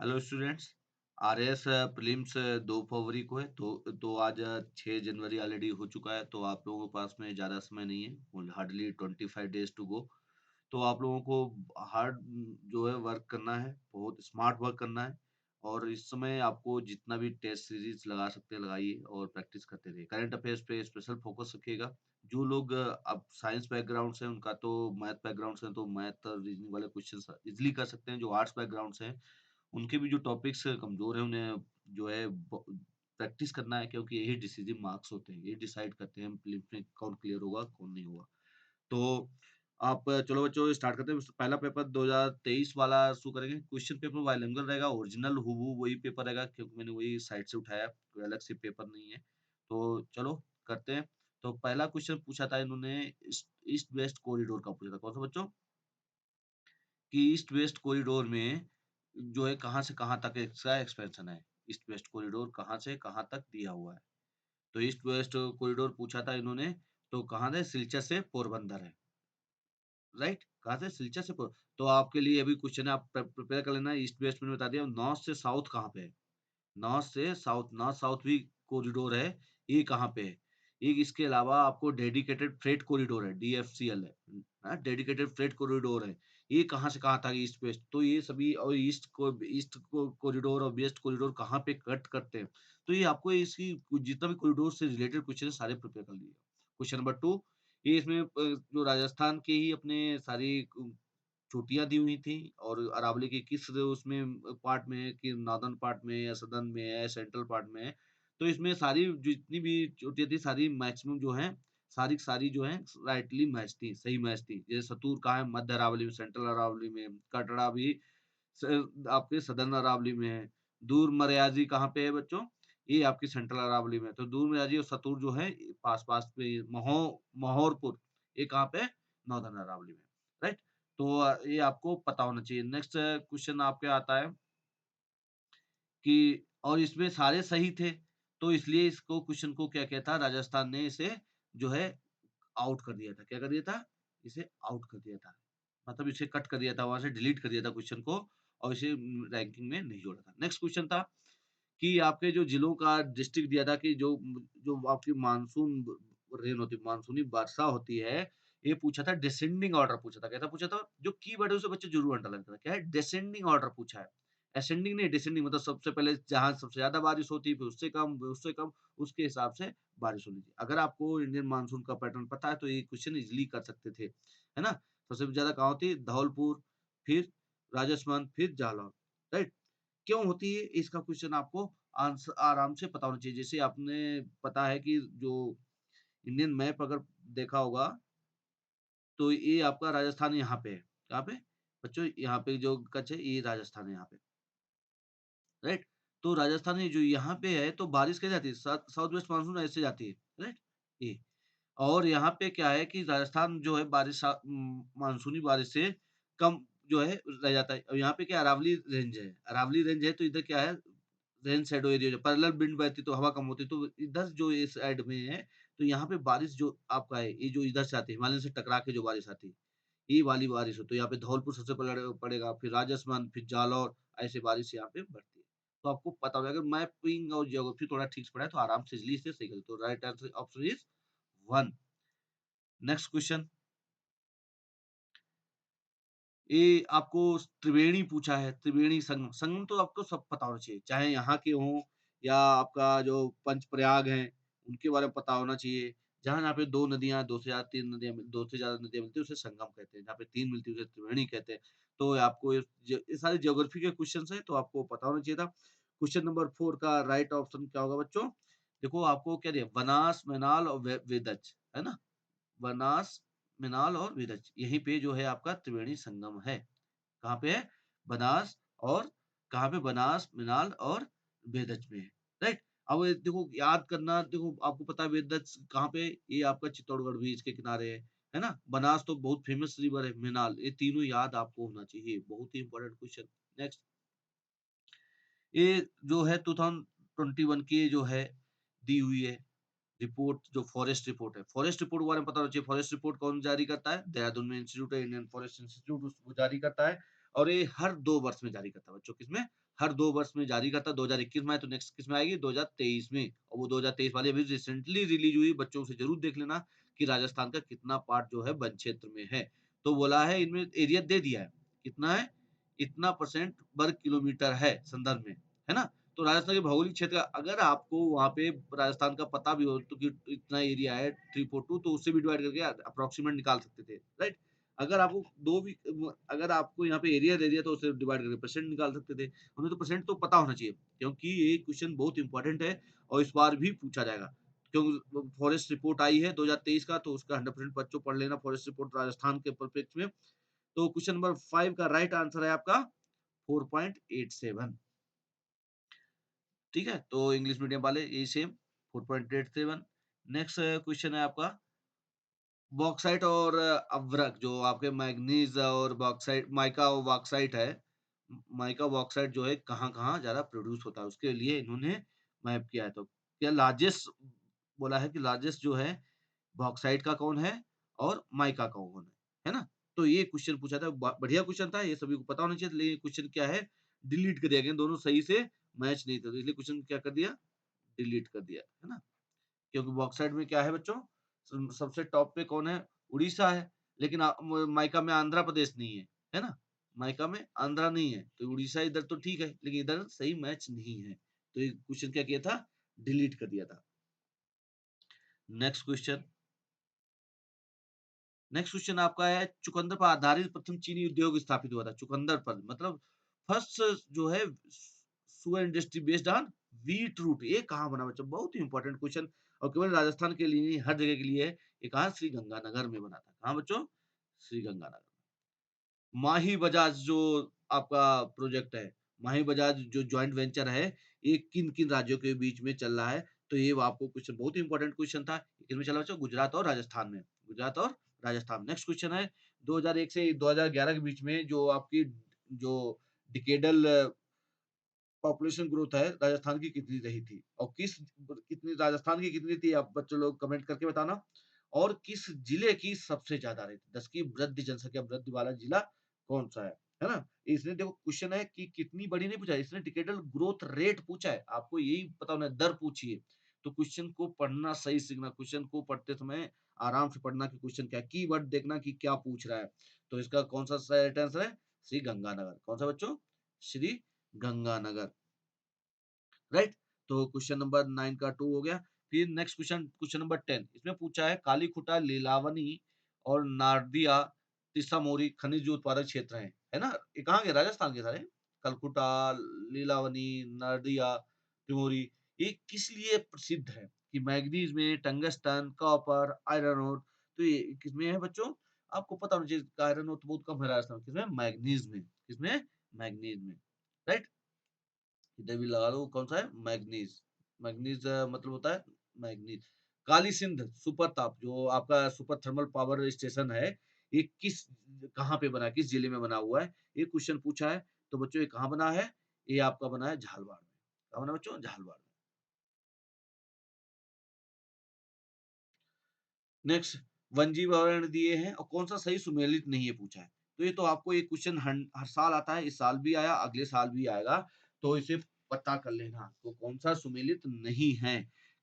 Hello students. RS prelims 2 फरवरी को है तो आज 6 जनवरी ऑलरेडी हो चुका है, तो आप लोगों के पास में ज़्यादा समय नहीं है, हार्डली 25 डेज टू गो। तो आप लोगों को हार्ड जो है वर्क करना है, बहुत स्मार्ट वर्क करना है और इस समय आपको जितना भी टेस्ट सीरीज लगा सकते हैं लगाइए और प्रैक्टिस करते रहिए। करंट अफेयर्स पे स्पेशल फोकस रखिएगा। जो लोग अब साइंस बैकग्राउंड से उनका तो मैथ बैकग्राउंड से तो मैथ और रीजनिंग वाले क्वेश्चंस इजीली कर सकते हैं। जो आर्ट्स बैकग्राउंड से हैं उनके भी जो टॉपिक्स कमज़ोर हैं उन्हें जो है ब प्रैक्टिस करना है, क्योंकि यही डिसिसिव मार्क्स होते हैं। ये डिसाइड करते हैं प्रीलिम्स में कौन क्लियर होगा, कौन नहीं होगा। तो आप चलो बच्चों स्टार्ट करते हैं। पहला पेपर 2023 वाला शुरू करेंगे। क्वेश्चन पेपर बाइलिंगुअल रहेगा, ओरिजिनल हूबहू वही पेपर रहेगा, क्योंकि मैंने वही साइट से उठाया, कोई अलग से पेपर नहीं है। तो चलो करते हैं। तो पहला क्वेश्चन पूछा था इन्होंने ईस्ट वेस्ट कॉरिडोर का पूछा था। कौन सा बच्चों? कि ईस्ट वेस्ट कॉरिडोर में जो है कहाँ से कहाँ तक इसका एक्सपेंशन है। ईस्ट वेस्ट कॉरिडोर कहाँ से कहाँ तक दिया हुआ है। तो ईस्ट वेस्ट कॉरिडोर पूछा था इन्होंने, तो कहाँ से? सिलचर से पोरबंदर है, राइट? कहाँ से? सिलचर से पोर तो आपके लिए अभी क्वेश्चन है, आप प्रिपेयर कर लेना। ईस्ट वेस्ट मैंने बता दिया। नॉर्थ से साउथ कहाँ पे है? नॉर्थ से साउथ, नॉर्थ साउथ भी कॉरिडोर है, ये कहाँ पे है? एक इसके अलावा आपको डेडिकेटेड फ्रेट कॉरिडोर है, डीएफसीएल है, डेडिकेटेड फ्रेट कॉरिडोर है। ये कहाँ से कहाँ तक ईस्ट वेस्ट? तो ये सभी और ईस्ट को कॉरिडोर और वेस्ट कॉरिडोर कहाँ पे कट करते हैं? तो ये आपको इसकी जितना भी कॉरिडोर से रिलेटेड क्वेश्चन है सारे प्रिपेयर कर लीजिए। क्वेश्चन नंबर 2, ये इसमें जो राजस्थान के ही अपने सारी चोटियाँ दी हुई थी और अरावली के किस उसमें पार्ट में है, कि नॉर्दर्न पार्ट में या सदर्न में है, सेंट्रल पार्ट में है। तो इसमें सारी जितनी भी चोटियाँ थी सारी मैक्सिमम जो हैं, सारी की सारी जो हैं राइटली मैच थी, सही मैच थी। जैसे सतूर कहाँ है? मध्य अरावली में, सेंट्रल अरावली में। कटरा भी स आपके सदर्न अरावली में है। दूर मर्याजी कहाँ पे है बच्चों? ये आपकी सेंट्रल अरावली में है। तो दूर मर्याजी और सतूर जो है पास-पास पे महोरपुर, ये कहाँ पे है? नॉर्दर्न अरावली में, राइट? तो ये आपको पता होना चाहिए। नेक्स्ट क्वेश्चन आपके आता है कि और इसमें सारे सही थे, तो इसलिए इसको क्वेश्चन को क्या किया था, राजस्थान ने इसे जो है आउट कर दिया था। क्या कर दिया था? इसे आउट कर दिया था। मतलब इसे कट कर दिया था, वहाँ से डिलीट कर दिया था क्वेश्चन को और इसे रैंकिंग में नहीं जोड़ा था। नेक्स्ट क्वेश्चन था कि आपके जो जिलों का डिस्ट्रिक्ट दिया था कि जो आपकी मानसून रेन होती है, मानसूनी वर्षा होती है, ये पूछा था डिसेंडिंग ऑर्डर पूछा था। कैसा पूछा था? जो कीवर्ड है उसे बच्चे ज़रूर अंडरलाइन करना। क्या है? डिसेंडिंग ऑर्डर पूछा है। असेंडिंग नहीं, डिसेंडिंग मतलब सबसे पहले जहाँ सबसे ज़्यादा बारिश होती है, फिर उससे कम, उसके हिसाब से बारिश होनी चाहिए। अगर आपको इंडियन मानसून का पैटर्न पता है, तो ये क्वेश्चन ईज़िली कर सकते थे, है ना? सबसे ज़्यादा कहाँ होती है? धौलपुर, फिर राजस्थान, फिर जालौन, राइट? क्यों होती है? इसका क्वेश्चन आपको आराम से पता होना चाहिए। जैसे आपने पता है कि जो इंडियन मैप अगर देखा होगा, तो ये आपका राजस्थान यहाँ पे है। कहाँ पे? बच्चों यहाँ पे जो कच्छ है, ये राजस्थान है यहाँ पे, राइट? तो राजस्थान में जो यहाँ पे है, तो बारिश कैसे जाती है? साउथ वेस्ट मानसून ऐसे जाती है, राइट? ये। और यहाँ पे क्या है कि राजस्थान जो है मानसूनी बारिश से कम जो है रह जाता है। और यहाँ पे क्या अरावली रेंज है। अरावली रेंज है तो इधर क्या है, रेन शैडो एरिया जो पैरेलल विंड बहती तो हवा कम होती है। तो इधर जो इस साइड में है, तो यहाँ पे बारिश जो आपका है, ये जो इधर से आती है, हिमालय से टकरा के जो बारिश आती है, ये वाली बारिश हो। तो यहाँ पे धौलपुर सबसे पहले पड़ेगा, फिर राजस्थान, फिर जालौर, ऐसे बारिश यहाँ पे बढ़ती है। तो आपको पता होगा, अगर मैपिंग और ज्योग्राफी थोड़ा ठीक से पढ़ा है तो आराम से इज़िली इसे सही कर तो right answer option is 1। Next question, ये आपको त्रिवेणी पूछा है, त्रिवेणी संगम। संगम तो आपको सब पता होना चाहिए, चाहे यहाँ के हों या आपका जो पंचप्रयाग हैं, उनके बारे में पता होना चाहिए। जहाँ-जहाँ पे 2 नदियाँ, 2 से ज़्यादा 3 नदियाँ 2 से ज़्यादा नदियाँ मिलती हैं, उसे संगम कहते हैं। जहाँ पे 3 मिलती है, उसे त्रिवेणी कहते हैं। तो आपको ये सारे ज्योग्राफी के क्वेश्चन्स हैं, तो आपको पता होना चाहिए था। क्वेश्चन नंबर 4 का राइट ऑप्शन क्या होगा बच्चों? देखो आपको क्या दिया, बनास, मैनाल और वेदच, है ना? बनास, मिनाल और विरज, यहीं पे जो है आपका त्रिवेणी संगम है। कहाँ पे है? बनास और कहाँ पे? बनास, मिनाल और बेदच में है, राइट? अब ये देखो याद करना, देखो आपको पता है बेदच कहाँ पे है? ये आपका चित्तौड़गढ़ बीच के किनारे है ना? बनास तो बहुत फेमस रिवर है, मिनाल, ये तीनों याद आपको होना चाहिए, बहुत ही इंपॉर्टेंट क्वेश्चन। नेक्स्ट, ये जो है 2021 की जो है दी हुई है रिपोर्ट, जो फॉरेस्ट रिपोर्ट है। फॉरेस्ट रिपोर्ट के बारे में पता होना चाहिए। फॉरेस्ट रिपोर्ट कौन जारी करता है? देहरादून में इंस्टीट्यूट है, इंडियन फॉरेस्ट इंस्टीट्यूट वो जारी करता है। और ये हर 2 वर्ष में जारी करता है बच्चों, किसमें? हर 2 वर्ष में जारी करता है। 2021 में आए तो नेक्स्ट किसमें आएगी? 2023 में। और वो 2023 वाली अभी रिसेंटली रिलीज़ हुई, बच्चों से ज़रूर देख लेना कि राजस्थान का कितना पार्ट जो है वन क्षेत्र में है। तो बोला है इनमें एरिया दे दिया है, कितना है? इतना परसेंट वर्ग किलोमीटर है संदर्भ में, है ना? तो राजस्थान के भौगोलिक क्षेत्र अगर आपको वहाँ पे राजस्थान का पता भी हो तो कि इतना एरिया है 342 तो उससे भी डिवाइड करके अप्रॉक्सिमेट निकाल सकते थे, राइट? अगर आपको 2 भी अगर आपको यहाँ पे एरिया दे दिया तो उससे डिवाइड करके परसेंट निकाल सकते थे। उन्हें तो परसेंट तो पता होना चाहिए क्योंकि ये क्वेश्चन बहुत इंपॉर्टेंट है और इस बार भी पूछा जाएगा। क्योंकि फॉरेस्ट रिपोर्ट आई है 2023 का तो उसका 100% बच्चों पढ़ लेना फॉरेस्ट रिपोर्ट राजस्थान के परिप्रेक्ष्य में। तो क्वेश्चन नंबर 5 का राइट आंसर है आपका 4.87। ठीक है? तो इंग्लिश मीडियम वाले यही सेम 4.87। नेक्स्ट क्वेश्चन है आपका बॉक्साइट और अभ्रक जो आपके मैंगनीज और बॉक्साइट माइका और बॉक्साइट है। माइका बॉक्साइट जो है कहाँ-कहाँ ज़्यादा प्रोड्यूस होता है उसके लिए इन्होंने मैप किया है। तो क्या लार्जेस्ट बोला है कि लार्जेस्ट जो है बॉक्साइट का कौन है और माइका का कौन है ना? तो ये क्वेश्चन पूछा था बढ़िया क्वेश्चन था ये सभी को पता होना चाहिए लेकिन क्वेश्चन क्या है डिलीट कर दिया गया दोनों सही से मैच नहीं थे तो इसलिए क्वेश्चन क्या कर दिया डिलीट कर दिया है ना? क्योंकि बॉक्साइट में क्या है बच्चों सबसे टॉप पे कौन है? उड़ीसा है लेकिन माइका में आंध्र प्रदेश नहीं है ना? माइका में आंध्रा नहीं है तो उड़ीसा इधर तो ठीक है लेकिन इधर सही मैच नहीं है तो ये क्वेश्चन क्या किया था डिलीट कर दिया था। नेक्स्ट क्वेश्चन नेक्स्ट क्वेश्चन आपका है चुकंदर पर आधारित प्रथम चीनी उद्योग स्थापित हुआ था चुकंदर पर मतलब फर्स्ट जो है sugar industry based on beetroot ये कहाँ बना बच्चों बहुत ही इंपॉर्टेंट क्वेश्चन और केवल राजस्थान के लिए नहीं हर जगह के लिए है ये कहा श्री गंगानगर में बना था कहाँ बच्चों श्री गंगानगर माही बजाज जो आपका प्रोजेक्ट है, माही बजाज जो जॉइंट वेंचर है, ये किन-किन राज्यों के बीच में चल रहा है? तो ये आपको क्वेश्चन बहुत ही इंपॉर्टेंट क्वेश्चन था। किसमें चल रहा है बच्चों? गुजरात और राजस्थान में। गुजरात और राजस्थान। नेक्स्ट क्वेश्चन है 2001 से 2011 के बीच में जो आपकी जो डिकेडल पॉपुलेशन ग्रोथ है, राजस्थान की कितनी रही थी? और कितनी राजस्थान की कितनी थी? आप बच्चों लोग कमेंट करके बताना। और किस जिले की सबसे ज़्यादा रही थी? 10 की वृद्धि जनसंख्या वृद्धि वाला जिला कौन-सा है ना? इसने देखो क्वेश्चन है कि कितनी बड़ी नहीं पूछा है, इसने डिकेडल ग्रोथ रेट पूछा है। आपको यही पता होना है, दर पूछी है। तो क्वेश्चन को पढ़ना सही सीखना, क्वेश्चन को पढ़ते समय आराम से पढ़ना कि क्वेश्चन क्या है, कीवर्ड देखना कि क्या पूछ रहा है। तो इसका कौन-सा राइट आंसर है? श्री गंगानगर। कौन-सा बच्चों? श्री गंगानगर। राइट? तो क्वेश्चन नंबर 9 का 2 हो गया। फिर नेक्स्ट क्वेश्चन क्वेश्चन नंबर 10 इसमें पूछा है कालीखुटा, लीलावनी और नारदिया तीसामोरी खनिज उत्पादक क्षेत्र हैं, है ना? ये कहाँ के राजस्थान के सारे। कलकुटा, लीलावनी, नारदिया, तिमोरी ये किस लिए प्रसिद्ध है? कि मैंगनीज में टंगस्टन, कॉपर, आयरन ओर तो ये किसमें है बच्चों? आपको पता होना चाहिए आयरन ओर तो बहुत कम है राजस्थान में। किसमें? मैंगनीज में। किसमें? मैंगनीज में। राइट? इधर भी लगा लो कौन सा है मैग्नीज मैग्नीज मतलब होता है मैग्नीज काली सिंध सुपर ताप जो आपका सुपर थर्मल पावर स्टेशन है ये किस कहाँ पे बना है किस जिले में बना हुआ है ये क्वेश्चन पूछा है तो बच्चों ये कहाँ बना है ये आपका बना है झालवाड़ में कहाँ बना है बच्चों झालवाड़ में नेक्स्ट वन्यजीव दिए हैं और कौन सा सही सुमेलित नहीं है पूछा है तो ये तो आपको ये क्वेश्चन हर साल आता है इस साल भी आया अगले साल भी आएगा तो इसे पता कर लेना तो कौन सा सुमेलित नहीं है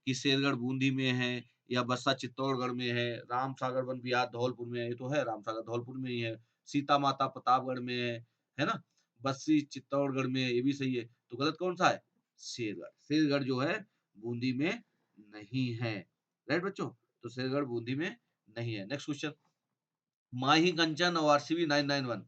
कि शेरगढ़ बूंदी में है या बस्सा चित्तौड़गढ़ में है राम सागर वन विहार धौलपुर में है ये तो है राम सागर धौलपुर में ही है सीता माता प्रतापगढ़ में है ना बस्सी चित्तौड़गढ़ में है ये भी सही है तो गलत कौन सा है शेरगढ़ शेरगढ़ जो है बूंदी में नहीं है राइट बच्चों तो शेरगढ़ बूंदी में नहीं है। नेक्स्ट क्वेश्चन माही कंचन और आरसीबी 991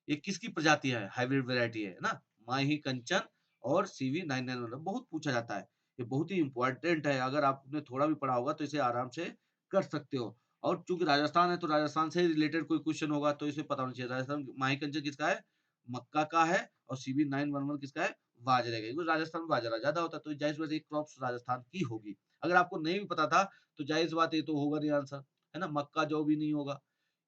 ये किसकी प्रजाति है? हाइब्रिड वैरायटी है ना? माही कंचन और सीवी 991 बहुत पूछा जाता है। ये बहुत ही इम्पोर्टेंट है। अगर आपने थोड़ा भी पढ़ा होगा तो इसे आराम से कर सकते हो। और चूँकि राजस्थान है तो राजस्थान से रिलेटेड कोई क्वेश्चन होगा तो इसे पता होना चाहिए। राजस्थान माही कंचन किसका है? मक्का का है और सीवी 911 किसका है? बाजरे का है। क्योंकि राजस्थान में बाजरा ज़्यादा होता है तो ज़ाहिर-सी बात है ये क्रॉप्स राजस्थान की होगी। अगर आपको नहीं भी पता था तो ज़ाहिर-सी बात है ये तो होगा नहीं आंसर, है ना? मक्का जौ भी नहीं होगा।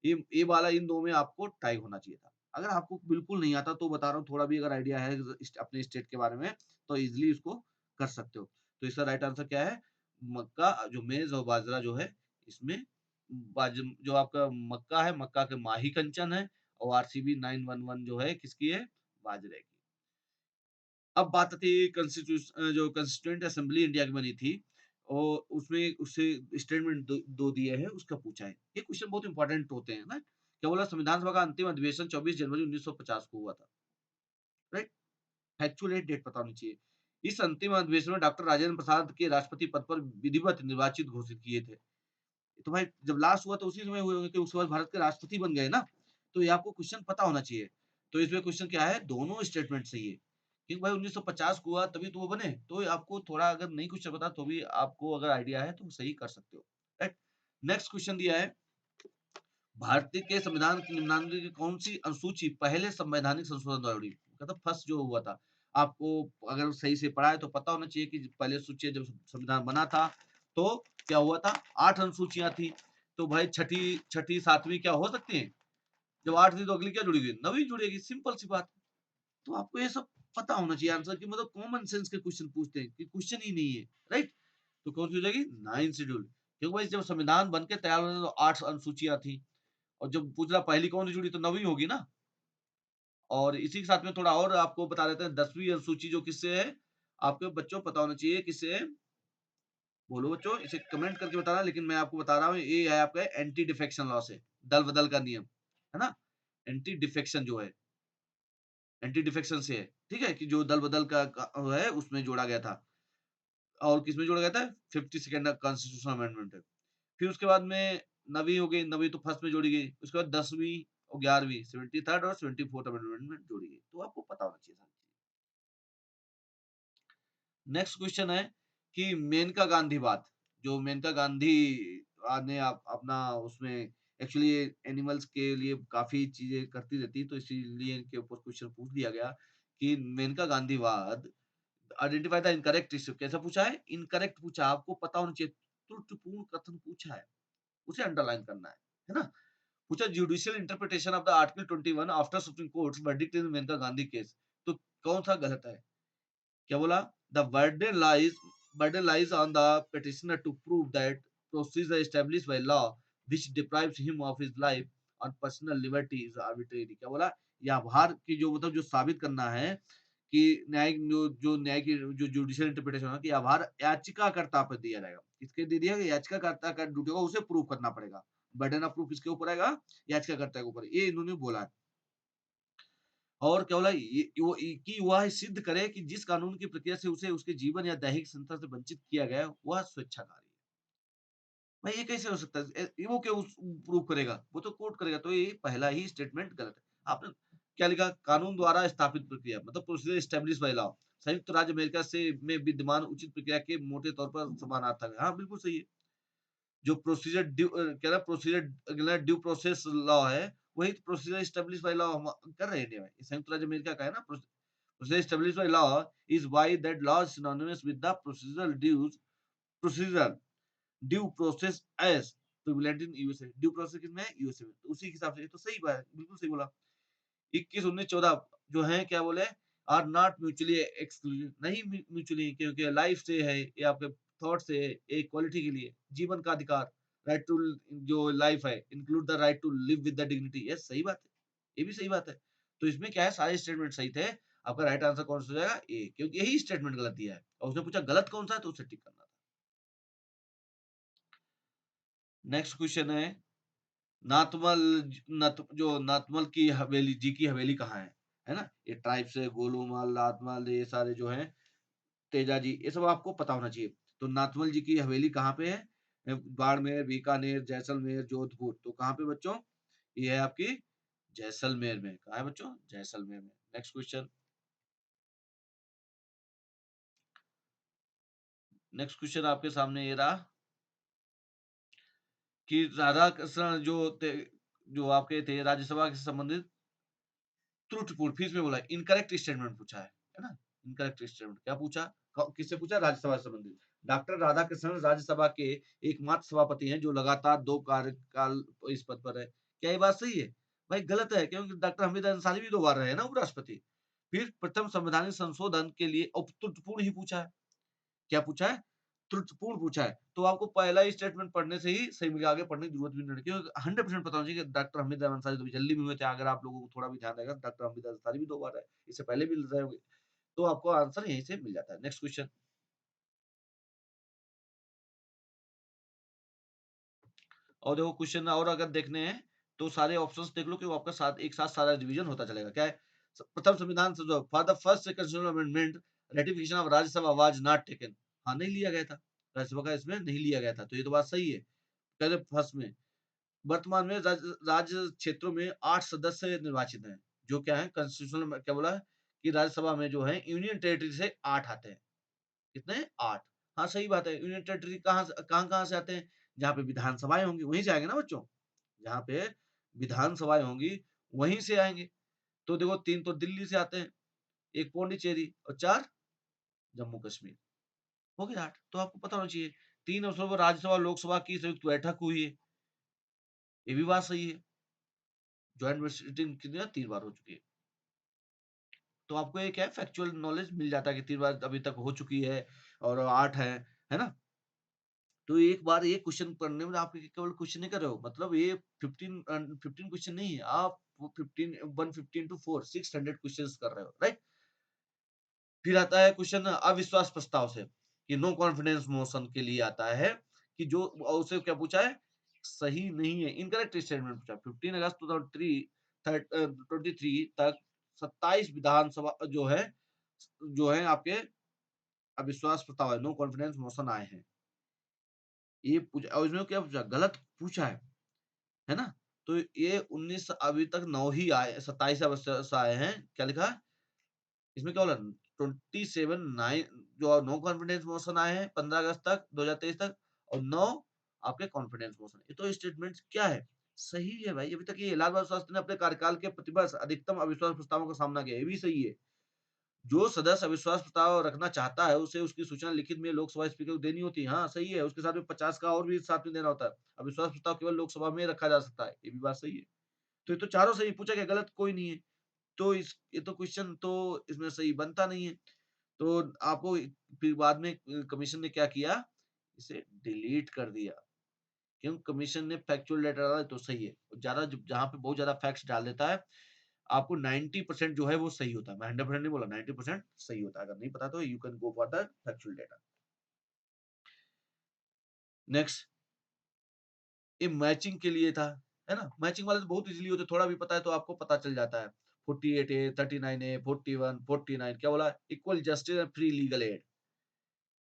ये वाला इन 2 में आपको टाई होना चाहिए था। अगर आपको बिल्कुल नहीं आता तो बता रहा हूँ थोड़ा भी अगर आइडिया है अपने स्टेट के बारे में तो इज़िली इसको कर सकते हो। तो इसका राइट आंसर क्या है? मक्का जो मेज़ और बाजरा जो है इसमें जो आपका मक्का है, मक्का के माही कंचन है और आरसीबी 911 जो है किसकी है, वाजरे की। अब बात आती है जो कंस्टिट्यूएंट असेंबली इंडिया की बनी थी और उसमें उससे स्टेटमेंट दो दिए हैं, उसका पूछा है। ये क्वेश्चन बहुत इंपॉर्टेंट होते हैं ना। क्या बोला, संविधान सभा का अंतिम अधिवेशन 24 जनवरी 1950 को हुआ था, राइट। फैक्चुअल डेट पता होनी चाहिए। इस अंतिम अधिवेशन में डॉक्टर राजेंद्र प्रसाद के राष्ट्रपति पद पर विधिवत निर्वाचित घोषित किए थे। तो भाई जब लास्ट हुआ तो उसी समय हुए होंगे, कि उसके बाद भारत के राष्ट्रपति बन गए ना। तो ये आपको क्वेश्चन पता होना चाहिए। तो इसमें क्वेश्चन क्या है, दोनों स्टेटमेंट सही है, क्योंकि भाई 1950 को हुआ तभी तो वो बने। तो आपको थोड़ा अगर नहीं क्वेश्चन पता तो भी आपको अगर आइडिया है तो सही कर सकते हो, राइट। नेक्स्ट क्वेश्चन दिया है, भारतीय के संविधान की निम्नलिखित की कौन सी अनुसूची पहले संवैधानिक संशोधन द्वारा हुई, मतलब फर्स्ट जो हुआ था। आपको अगर सही से पढ़ा है तो पता होना चाहिए कि पहले सूची जब संविधान बना था तो क्या हुआ था, 8 अनुसूचियां थी। तो भाई छठी छठी सातवीं क्या हो सकती है, जब 8 थी तो अगली क्या जुड़ेगी, 9वीं जुड़ेगी, सिंपल सी बात। तो आपको ये सब पता होना चाहिए आंसर की, मतलब कॉमन सेंस के क्वेश्चन पूछते हैं कि क्वेश्चन ही नहीं है, राइट। तो कौन सी हो जाएगी, 9 शेड्यूल, क्योंकि भाई जब संविधान बन के तैयार होने तो 8 अनुसूचियां थी, और जब पूछ रहा पहली कौन सी जुड़ी तो 9वीं होगी ना। और इसी के साथ में थोड़ा और आपको बता देते हैं, 10वीं अनुसूची जो किससे है, आपके बच्चों पता होना चाहिए किससे है। बोलो बच्चों, इसे कमेंट करके बताना, लेकिन मैं आपको बता रहा हूँ ये है आपका एंटी डिफेक्शन लॉ से, दल बदल का नियम, है ना। एंटी डिफेक्शन जो है, एंटी डिफेक्शन से है, ठीक है, कि जो दल बदल का है उसमें जोड़ा गया था। और किसमें जोड़ा गया था, 52nd कॉन्स्टिट्यूशनल अमेंडमेंट है। फिर उसके बाद में 9वीं हो गई, 9वीं तो फर्स्ट में जोड़ी गई, उसके बाद 10वीं और 11वीं 73rd और 74th अमेंडमेंट में जोड़ी गई। तो आपको पता होना चाहिए। नेक्स्ट क्वेश्चन है कि मेनका गांधीवाद, जो मेनका गांधी ने अपना उसमें एक्चुअली एनिमल्स के लिए काफी चीजें करती रहती, तो इसीलिए इनके ऊपर क्वेश्चन पूछ दिया गया कि मेनका गांधीवाद आइडेंटिफाई द इनकरेक्ट इश्यू, कैसा पूछा है, इनकरेक्ट पूछा, आपको पता होना चाहिए। त्रुटिपूर्ण कथन पूछा है, उसे अंडरलाइन करना है ना। पूछा judicial interpretation of the article 21 after supreme court's verdict in Maneka Gandhi case, तो कौन सा गलत है। क्या बोला, the burden lies on the petitioner to prove that procedure established by law which deprives him of his life on personal liberty is arbitrary। क्या बोला, या भार की जो मतलब जो साबित करना है कि न्यायिक जो न्याय की जो जुडिशियल इंटरप्रिटेशन है कि आभार याचिकाकर्ता पर दिया जाएगा, किसके दे दिया, याचिकाकर्ता का ड्यूटी होगा, उसे प्रूव करना पड़ेगा। बर्डन ऑफ प्रूफ किसके ऊपर आएगा, याचिकाकर्ता के ऊपर, ये इन्होंने बोला है। और क्या बोला, कि वह सिद्ध करे कि जिस कानून की प्रक्रिया से उसे उसके जीवन या दैहिक स्वतंत्रता से वंचित किया गया है, वह स्वेच्छाकारी है। भाई ये कैसे हो सकता है, वो क्यों प्रूव करेगा, वो तो कोर्ट करेगा। तो ये पहला ही स्टेटमेंट गलत है। आपने क्या लिखा, कानून द्वारा स्थापित प्रक्रिया, मतलब प्रोसीजर एस्टेब्लिश बाय लॉ, संयुक्त राज्य अमेरिका से में विद्यमान उचित प्रक्रिया के मोटे तौर पर समानार्थक है। हाँ बिल्कुल सही है। जो प्रोसीजर क्या है, प्रोसीजर ड्यू प्रोसेस लॉ है, वही प्रोसीजर एस्टेब्लिश बाय लॉ हम कर रहे हैं इंडिया में। ये संयुक्त राज्य अमेरिका का है ना। Procedure establish by law is why that law is synonymous with the procedure due process as prevalent in USA. Due process किसमें है, यूएसए में, तो उसी के हिसाब से ये तो सही बात है, बिल्कुल सही बोला। 21, 19, 14 जो है क्या बोले, आर नॉट म्यूचुअली एक्सक्लूसिव, नहीं म्यूचुअली, क्योंकि लाइफ से है, ये आपके थॉट से है, इक्वालिटी के लिए, जीवन का अधिकार, राइट टू, जो लाइफ है, include the right to live with the dignity. Yes सही बात है, ये भी सही बात है। तो इसमें क्या है, सारे स्टेटमेंट सही थे। आपका राइट आंसर कौन सा हो जाएगा, ए, क्योंकि यही स्टेटमेंट गलत दिया है और उसने पूछा गलत कौन सा है तो उसे टिक करना था। नेक्स्ट क्वेश्चन है, नाथमल जो नाथमल की हवेली जी की हवेली कहाँ है ना। ये ट्राइब्स है, गोलूमल, नाथमल, ये सारे जो हैं, तेजा जी, ये सब आपको पता होना चाहिए। तो नाथमल जी की हवेली कहाँ पे है, बाड़मेर, बीकानेर, जैसलमेर, जोधपुर। तो कहाँ पे बच्चों, ये है आपकी जैसलमेर में। कहाँ है बच्चों, जैसलमेर में। नेक्स्ट क्वेश्चन, नेक्स्ट क्वेश्चन आपके सामने ये रहा कि राधा कृष्ण जो आपके थे राज्यसभा से संबंधित त्रुटिपूर्ण, फिर इसमें बोला इनकरेक्ट स्टेटमेंट पूछा है ना। इनकरेक्ट स्टेटमेंट क्या पूछा, किससे पूछा, राज्यसभा से संबंधित। डॉक्टर राधाकृष्णन राज्यसभा के एकमात्र सभापति हैं जो लगातार 2 कार्यकाल इस पद पर है। क्या ये बात सही है, भाई गलत है, क्योंकि डॉक्टर हमीद अंसारी भी 2 बार रहे हैं ना उपराष्ट्रपति। फिर प्रथम संवैधानिक संशोधन के लिए त्रुटिपूर्ण ही पूछा है। क्या पूछा है, त्रुटिपूर्ण पूछा है, तो आपको पहला ही स्टेटमेंट पढ़ने से ही सही मिलेगा, आगे पढ़ने की जरूरत भी नहीं है। क्योंकि 100% पता होना चाहिए कि डॉक्टर हमीद अंसारी तो जल्दी में हुए थे। अगर आप लोगों को थोड़ा भी ध्यान रहेगा, डॉक्टर हमीद अंसारी भी 2 बार आए, इससे पहले भी रहे होंगे। तो आपको आंसर यहीं से मिल जाता है। Next question. और देखो क्वेश्चन और अगर देखने हैं तो सारे ऑप्शंस देख लो कि वो आपका साथ एक साथ सारा रिवीजन होता चलेगा। क्या है? प्रथम संविधान संशोधन for the first constitutional amendment ratification of Rajya Sabha was not taken. हाँ, नहीं लिया गया था। राज्यसभा का इसमें नहीं लिया गया था। तो ये तो बात सही है। पहले फर्स्ट में वर्तमान में राज्य क्षेत्रों में 8 सदस्य निर्वाचित हैं। जो क्या है कॉन्स्टिट्यूशनल में क्या बोला है कि राज्यसभा में जो है यूनियन टेरिटरी से 8 आते हैं। कितने? 8। हाँ, सही बात है। यूनियन टेरिटरी कहाँ से आते हैं? जहाँ पे विधानसभाएँ होंगी वहीं से आएँगे ना बच्चों। जहाँ पे विधानसभाएँ होंगी वहीं से आएँगे। तो देखो 3 तो दिल्ली से आते हैं, 1 पौंडीचेरी और 4 जम्मू कश्मीर। हो गए 8। तो आपको पता होना चाहिए 3 अवसरों पर राज्यसभा और लोकसभा की संयुक्त बैठक हुई है। ये भी बात सही है। जॉइंट सिटिंग कितनी 3 बार हो चुकी है। तो आपको ये क्या है फैक्चुअल नॉलेज मिल जाता है कि 3 बार अभी तक हो चुकी है और 8 है ना? तो एक बार ये क्वेश्चन पढ़ने में आप केवल क्वेश्चन नहीं कर रहे हो, मतलब ये 15 क्वेश्चन नहीं है, आप वो 15 115 टू 4 600 क्वेश्चंस कर रहे हो, राइट? फिर आता है क्वेश्चन अविश्वास प्रस्ताव से कि नो कॉन्फिडेंस मोशन के लिए आता है कि जो और उसे क्या पूछा है सही नहीं है, इनकरेक्ट स्टेटमेंट पूछा। 15 अगस्त 2023 तक 27 विधानसभा जो है आपके अविश्वास प्रस्ताव है, नो कॉन्फिडेंस मोशन आए हैं। ये पूछा और इसमें क्या पूछा गलत पूछा है ना? तो ये 19 अभी तक 9 ही आए, 27 अवश्य आए हैं। क्या लिखा है? इसमें क्या बोला 27 9 जो नो कॉन्फिडेंस मोशन आए हैं 15 अगस्त तक 2023 तक और 9 आपके कॉन्फिडेंस मोशन। ये तो स्टेटमेंट क्या है? सही है भाई। अभी तक ये लाल बहादुर शास्त्री ने अपने कार्यकाल के प्रतिवर्ष अधिकतम अविश्वास प्रस्तावों का सामना किया। ये भी सही है। जो सदस्य अविश्वास प्रस्ताव रखना चाहता है, उसे उसकी सूचना लिखित में लोकसभा स्पीकर को देनी होती है। हाँ, सही है। उसके साथ में 50 का और भी साथ में देना होता है। अविश्वास प्रस्ताव केवल लोकसभा में रखा जा सकता है। ये भी बात सही है। तो ये तो चारों सही पूछा गया, गलत कोई नहीं है। तो इस ये तो क्वेश्चन तो इसमें सही बनता नहीं है। तो आपको फिर बाद में कमीशन ने क्या किया? इसे डिलीट कर दिया। क्यों? कमीशन ने फैक्चुअल डाटा डाला तो सही है। ज़्यादा जहाँ पे बहुत ज़्यादा फैक्ट्स डाल देता है, आपको 90% जो है वो सही होता है। मैं 100% नहीं बोला, 90% सही होता है। अगर नहीं पता तो you can go for the factual data. Next, ये मैचिंग के लिए था, है ना? मैचिंग वाले तो बहुत इजीली होते हैं, थोड़ा भी पता है तो आपको पता चल जाता है। 48 ए, 39 ए, 41, 49 क्या बोला? Equal justice and free legal aid.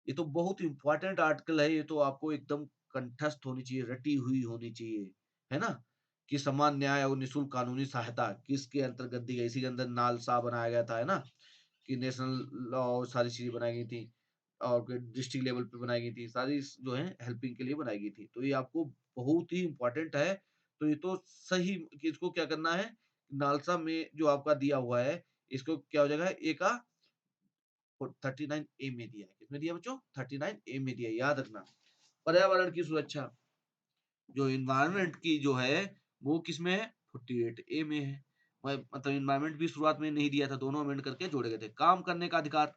ये तो बहुत इंपॉर्टेंट आर्टिकल है। ये तो आपको एकदम कंठस्थ होनी चाहिए, रटी हुई होनी चाहिए, है ना? कि समान न्याय और निःशुल्क कानूनी सहायता किसके अंतर्गत दी गई? इसी के अंदर नालसा बनाया गया था, है ना? कि नेशनल लॉ और सारी चीजें बनाई गई थी और फिर डिस्ट्रिक्ट लेवल पे बनाई गई थी। सारी जो है हेल्पिंग के लिए बनाई गई थी। तो ये आपको बहुत ही इंपॉर्टेंट है। तो ये तो सही कि इसको क्या करना है? नालसा में जो आपका दिया हुआ है, इसको क्या हो जाएगा? ए का 39 ए में दिया है। किसमें दिया बच्चों? 39 ए में दिया है, याद रखना। पर्यावरण की सुरक्षा जो एनवायरनमेंट की जो है वो किसमें है? 48 ए में है। मतलब एनवायरनमेंट भी शुरुआत में नहीं दिया था, दोनों अमेंड करके जोड़े गए थे। काम करने का अधिकार,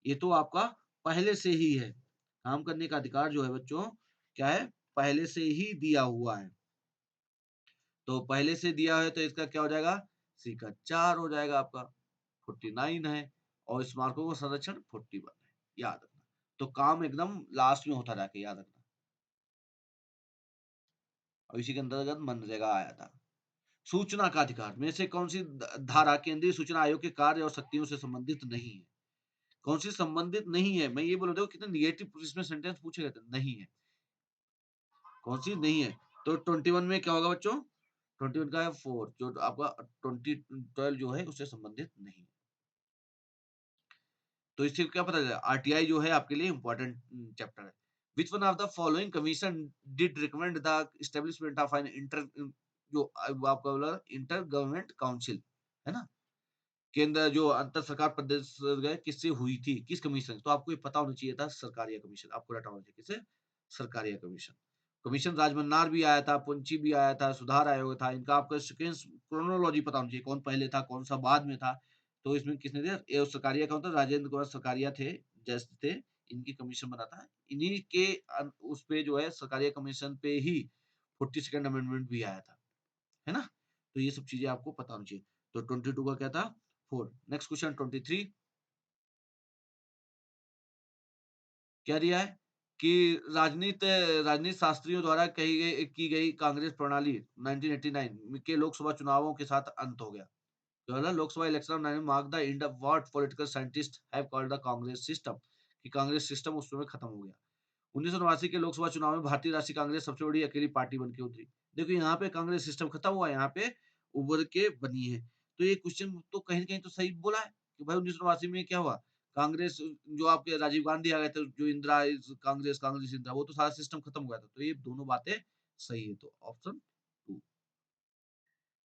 ये तो आपका पहले से ही है। काम करने का अधिकार जो है बच्चों क्या है? पहले से ही दिया हुआ है। तो पहले से दिया है तो इसका क्या हो जाएगा? सी का 4 हो जाएगा आपका। 49 है और स्मारकों का संरक्षण 41 है। याद रखना। तो काम एकदम लास्ट में होता जाके याद रखना। और इसी के अंतर्गत मनरेगा आया था। सूचना का अधिकार में से कौन सी धारा केंद्रीय सूचना आयोग के कार्य और शक्तियों से संबंधित नहीं है? कौन सी संबंधित नहीं है? मैं ये बोल रहा हूँ कितने निगेटिव इसमें सेंटेंस पूछे गए थे, नहीं है। कौन सी नहीं है? तो 21 में क्या होगा बच्चों? 21 का है 4 जो आपका 2012 जो है उससे संबंधित नहीं है। तो इससे क्या पता चला? आरटीआई जो है आपके लिए इंपॉर्टेंट चैप्टर है। Which one of the following commission did recommend the establishment of an जो आपका बोला इंटर गवर्नमेंट काउंसिल, है ना? केंद्र जो अंतर सरकार प्रदेश गए किससे हुई थी? किस कमीशन? तो आपको ये पता होना चाहिए था सरकारिया कमीशन। आपको रटा होना चाहिए किसे? सरकारिया कमीशन। कमीशन राजमन्नार भी आया था, पुंची भी आया था, सुधार आयोग था। इनका आपको सीक्वेंस क्रोनोलॉजी पता होनी चाहिए, कौन पहले था, कौन-सा बाद में था। तो इसमें किसने दिया? ये सरकारिया कौन था? राजेंद्र कुमार सरकारिया थे, जज थे। इनकी कमीशन बना था, इन्हीं के उस पे जो है सरकारिया कमीशन पे ही 42nd अमेंडमेंट भी आया था, है ना? तो ये सब चीजें आपको पता होनी चाहिए। तो 22 का क्या था? 4। नेक्स्ट क्वेश्चन 23 क्या दिया है कि राजनीति शास्त्रियों द्वारा की गई कांग्रेस प्रणाली 1989 के लोकसभा चुनावों के साथ अंत हो गया। The Lok Sabha election of 19 marked the end of what political scientists have called the Congress system, कि कांग्रेस सिस्टम उस समय खत्म हो गया। 1989 के लोकसभा चुनाव में भारतीय राष्ट्रीय कांग्रेस सबसे बड़ी अकेली पार्टी बन के उतरी। देखो यहाँ पे कांग्रेस सिस्टम खत्म हुआ, यहाँ पे उभर के बनी है। तो ये क्वेश्चन तो कहीं न कहीं तो सही बोला है कि भाई 1989 में क्या हुआ? कांग्रेस जो आपके राजीव गांधी आ गए थे, जो इंदिरा इज़ कांग्रेस, कांग्रेस इंदिरा, वो तो सारा सिस्टम खत्म हो गया था। तो ये दोनों बातें सही है। तो ऑप्शन 2।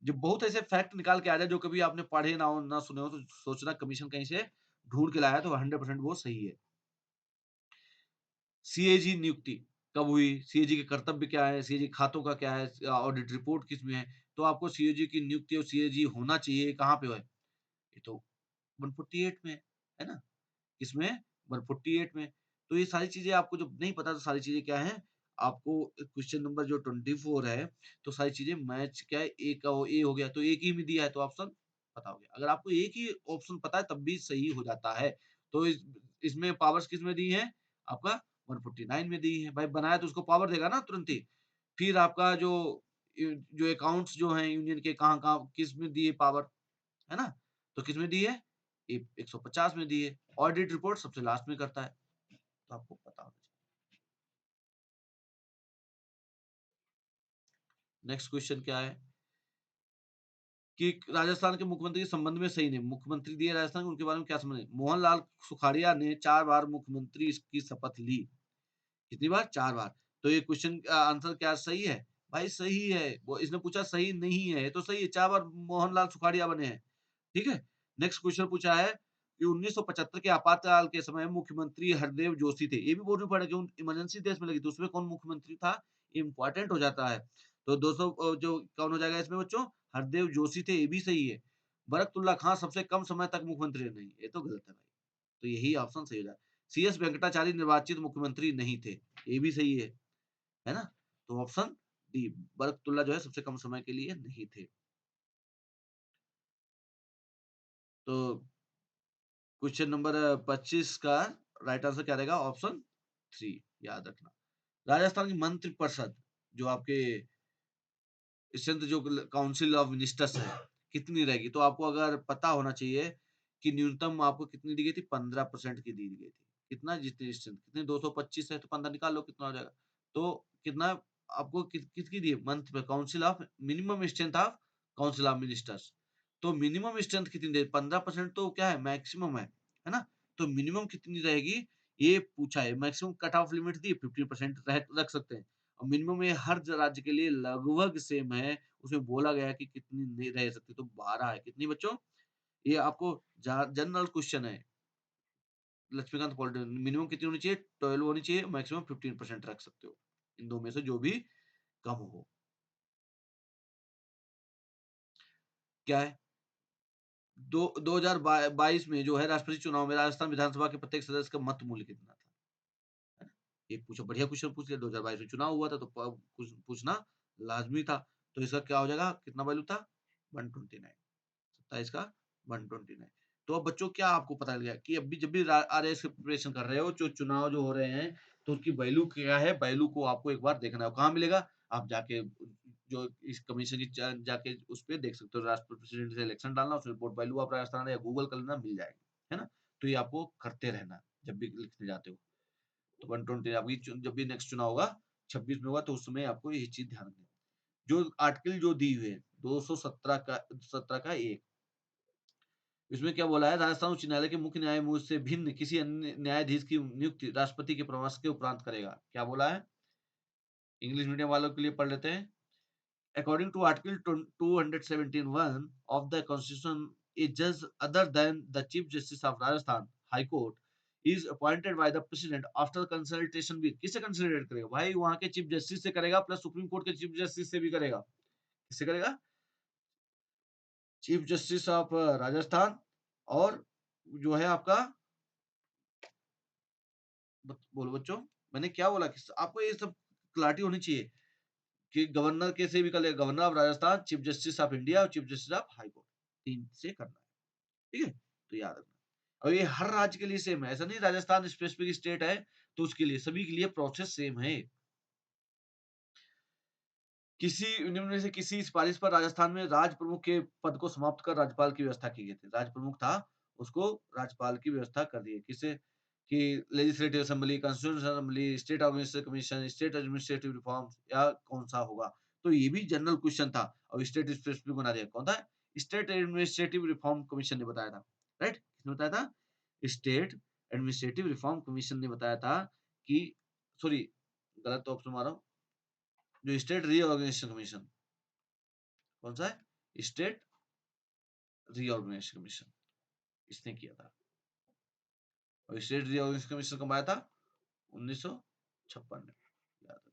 जो बहुत ऐसे फैक्ट निकाल के आ जाए जो कभी आपने पढ़े ना हो, ना सुने हो, तो सोचना कमीशन कहीं से ढूँढ के लाया है, तो 100% वो सही है। सीएजी नियुक्ति कब हुई? सीएजी के कर्तव्य क्या है? सीएजी खातों का क्या है? ऑडिट रिपोर्ट किसमें है? तो आपको सीएजी की नियुक्ति और सीएजी होना चाहिए, कहाँ पे है? ये तो 148 में है ना? किसमें? 148 में। तो ये सारी चीज़ें आपको जब नहीं पता तो सारी चीज़ें क्या हैं? आपको क्वेश्चन नंबर जो 24 है, तो सारी चीज़ें मैच क्या है? ए का ए हो गया, तो एक ही में दिया है तो ऑप्शन पता हो गया। अगर आपको एक ही ऑप्शन पता है तब भी सही हो जाता है। तो इसमें पावर्स किसमें दी हैं? आपका 149 में दी है। भाई बनाया तो उसको पावर देगा ना तुरंत ही। फिर आपका जो अकाउंट्स जो हैं यूनियन के कहाँ-कहाँ किसमें दिए पावर, है ना? तो किसमें दी है? 150 में दी है। ऑडिट रिपोर्ट सबसे लास्ट में करता है, तो आपको पता होना चाहिए। नेक्स्ट क्वेश्चन क्या है कि राजस्थान के मुख्यमंत्री के संबंध में सही नहीं। मुख्यमंत्री दिए राजस्थान के, उनके बारे में क्या समझ है? मोहनलाल सुखाड़िया ने 4 बार मुख्यमंत्री की शपथ ली। कितनी बार? 4 बार। तो ये क्वेश्चन का आंसर क्या सही है? भाई सही है। वो इसने पूछा सही नहीं है, ये तो सही है। 4 बार मोहनलाल सुखाड़िया बने हैं। ठीक है? नेक्स्ट क्वेश्चन पूछा है कि 1975 के आपातकाल के समय मुख्यमंत्री हरदेव जोशी थे। ये भी बोलना पड़ेगा कि इमरजेंसी देश में लगी थी, उसमें कौन मुख्यमंत्री था? इम्पोर्टेंट हो जाता है। तो 200 जो कौन हो जाएगा इसमें बच्चों? हरदेव जोशी थे, ये भी सही है। बरकतुल्ला खान सबसे कम समय तक मुख्यमंत्री रहे। नहीं, ये तो गलत है भाई। तो यही ऑप्शन सही हो जाए। सीएस वेंकटाचार्य निर्वाचित मुख्यमंत्री नहीं थे, ये भी सही है ना? तो ऑप्शन डी बरकतुल्ला जो है सबसे कम समय के लिए नहीं थे। तो क्वेश्चन नंबर 25 का राइट आंसर क्या रहेगा? ऑप्शन 3 याद रखना। राजस्थान की मंत्रिपरिषद जो आपके स्ट्रेंथ जो काउंसिल ऑफ मिनिस्टर्स है, कितनी रहेगी? तो आपको अगर पता होना चाहिए कि न्यूनतम आपको कितनी दी गई थी? 15% की दी गई थी। कितना जितनी स्ट्रेंथ कितनी 225 है तो 15 निकाल लो कितना हो जाएगा? तो कितना आपको किसकी दी है? मंथ पे council of minimum strength of council of ministers. तो मिनिमम स्ट्रेंथ कितनी दे 15% तो क्या है? मैक्सिमम है ना? तो मिनिमम कितनी रहेगी? ये पूछा है। मैक्सिमम कट ऑफ लिमिट दी 50% रख सकते हैं। और मिनिमम ये हर राज्य के लिए लगभग सेम है। उसमें बोला गया है कि कितनी नहीं रह सकती, तो 12 है। कितनी बच्चों? ये आपको जनरल क्वेश्चन है। लक्ष्मीकांत पॉलिटिकल मिनिमम कितनी होनी चाहिए? 12 होनी चाहिए, मैक्सिमम 15% रख सकते हो। इन 2 में से जो भी कम हो। क्या है? दो 2022 में जो है राष्ट्रपति चुनाव में राजस्थान विधानसभा के प्रत्येक सदस्य का मत मूल्य कितना था? है ना? ये पूछो बढ़िया क्वेश्चन पूछ लिया 2022 में चुनाव हुआ था तो कुछ पूछना लाज़मी था। तो इसका क्या हो जाएगा? कितना वैल्यू था? 129। 27 का 129। तो अब बच्चों क्या आपको पता लग गया कि अभी जब भी आरएएस की प्रिपरेशन कर रहे हो, जो चुनाव जो हो रहे हैं, तो उसकी वैल्यू क्या है? वैल्यू को आपको एक बार देखना है। कहाँ मिलेगा? आप जाके जो इस कमीशन की जाके उस पे देख सकते हो। राष्ट्रपति प्रेसिडेंट से इलेक्शन डालना, उसमें रिपोर्ट वैल्यू आप राजस्थान या गूगल कर लेना मिल जाएगी, है ना? तो ये आपको करते रहना जब भी लिखने जाते हो। तो 120 आपकी जब भी नेक्स्ट चुनाव होगा, 26 में होगा तो उस समय आपको ये चीज़ ध्यान रखनी है। जो आर्टिकल जो दी हुई है 217 का 17 का 1 इसमें क्या बोला है? राजस्थान उच्च न्यायालय के मुख्य न्यायमूर्ति से भिन्न किसी अन्य न्यायाधीश की नियुक्ति राष्ट्रपति के परामर्श के उपरांत करेगा। क्या बोला है? इंग्लिश मीडियम वालों के लिए पढ़ लेते हैं। According to article 217(1) of the Constitution, a judge other than the Chief Justice of Rajasthan High Court is appointed by the President after consultation with किससे कंसल्टेट करेगा? भाई वहाँ के चीफ जस्टिस से करेगा प्लस सुप्रीम कोर्ट के चीफ जस्टिस से भी करेगा। किससे करेगा? चीफ जस्टिस ऑफ राजस्थान और जो है आपका बोलो बच्चों, मैंने क्या बोला कि आपको ये सब क्लैरिटी होनी चाहिए कि गवर्नर कैसे भी कर ले, governor of Rajasthan, chief justice of India और chief justice of high court, 3 से करना है, ठीक है? तो याद रखना। और ये हर राज्य के लिए सेम है, ऐसा नहीं राजस्थान स्पेसिफिक स्टेट है तो उसके लिए, सभी के लिए प्रोसेस सेम है। किसी इन्हीं में से किसी सिफारिश पर राजस्थान में राज प्रमुख के पद को समाप्त कर राज्यपाल की व्यवस्था की गई थी। राज प्रमुख था, उसको राज्यपाल की व्यवस्था कर दी है। किससे? कि legislative assembly, constitutional assembly, state administrative commission, state administrative reforms या कौन-सा होगा? तो ये भी जनरल क्वेश्चन था और स्टेट स्पेसिफिक बना दिया। कौन था? स्टेट एडमिनिस्ट्रेटिव रिफॉर्म कमीशन ने बताया था। राइट? किसने बताया था? स्टेट एडमिनिस्ट्रेटिव रिफॉर्म कमीशन ने बताया था कि सॉरी गलत ऑप्शन मारा हूँ। जो स्टेट रीऑर्गेनाइजेशन कमीशन कौन-सा है? स्टेट रीऑर्गेनाइजेशन कमीशन, इसने किया था। और स्टेट रीऑर्गेनाइजेशन कमीशन कब आया था? 1956 में। याद रखना।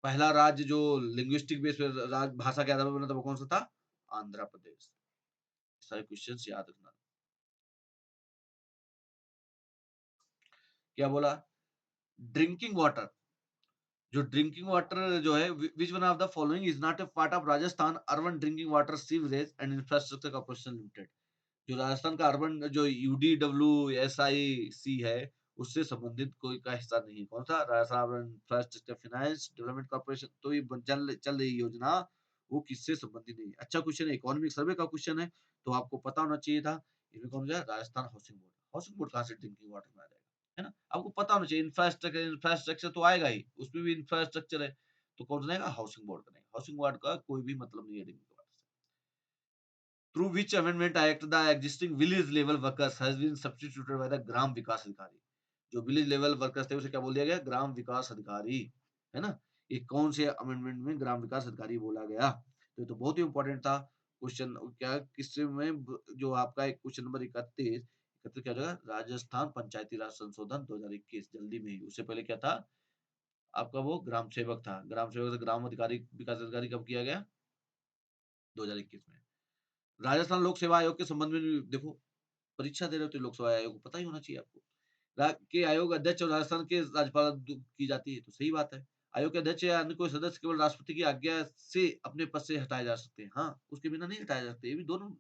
पहला राज्य जो लिंग्विस्टिक बेस पे भाषा के आधार पर बना था वो कौन सा था? आंध्र प्रदेश। सारे क्वेश्चंस याद रखना। क्या बोला? ड्रिंकिंग वाटर, जो ड्रिंकिंग वाटर जो है which one of the following is not a part of Rajasthan urban drinking water sewerage and infrastructure corporation limited. जो राजस्थान का अर्बन जो यूडीडब्ल्यूएसआईसी है, उससे संबंधित कोई का हिस्सा नहीं है। कौन सा? Rajasthan urban infrastructure finance development corporation. तो ये चल चल रही योजना वो किससे संबंधित नहीं है। अच्छा क्वेश्चन है, इकोनॉमिक सर्वे का क्वेश्चन है, तो आपको पता होना चाहिए था। इसमें कौन सा? Rajasthan housing board. Housing board कहाँ से ड्रिंकिंग वाटर में आ जाएगा, है ना? आपको पता होना चाहिए। इंफ्रास्ट्रक्चर इंफ्रास्ट्रक्चर तो आएगा ही, उसमें भी इंफ्रास्ट्रक्चर है, तो कौन सा आएगा? हाउसिंग बोर्ड का नहीं। हाउसिंग बोर्ड का कोई भी मतलब नहीं है ड्रिंकिंग वाटर से। Through which amendment act the existing village level workers has been substituted by the ग्राम विकास अधिकारी। जो विलेज लेवल वर्कर्स थे उसे क्या बोल दिया गया? ग्राम विकास अधिकारी, है ना? ये कौन से अमेंडमेंट में ग्राम विकास अधिकारी बोला गया? तो ये तो बहुत ही इंपॉर्टेंट था क्वेश्चन। क्या किससे में जो आपका एक क्वेश्चन नंबर 31 31 क्या हो जाएगा? राजस्थान पंचायती राज संशोधन 2021 जल्दी में ही। उससे पहले क्या था? आपका वो ग्राम सेवक था। ग्राम सेवक से ग्राम अधिकारी विकास अधिकारी कब किया गया? 2021 में। राजस्थान लोक सेवा आयोग के संबंध में भी देखो, परीक्षा दे रहे हो तो लोक सेवा आयोग को पता ही होना चाहिए आपको। के आयोग अध्यक्ष और राजस्थान के राज्यपाल की जाती है, तो सही बात है। आयोग के अध्यक्ष या अन्य कोई सदस्य केवल राष्ट्रपति की आज्ञा से अपने पद से हटाए जा सकते हैं। हाँ, उसके बिना नहीं हटाए जा सकते। ये भी दोनों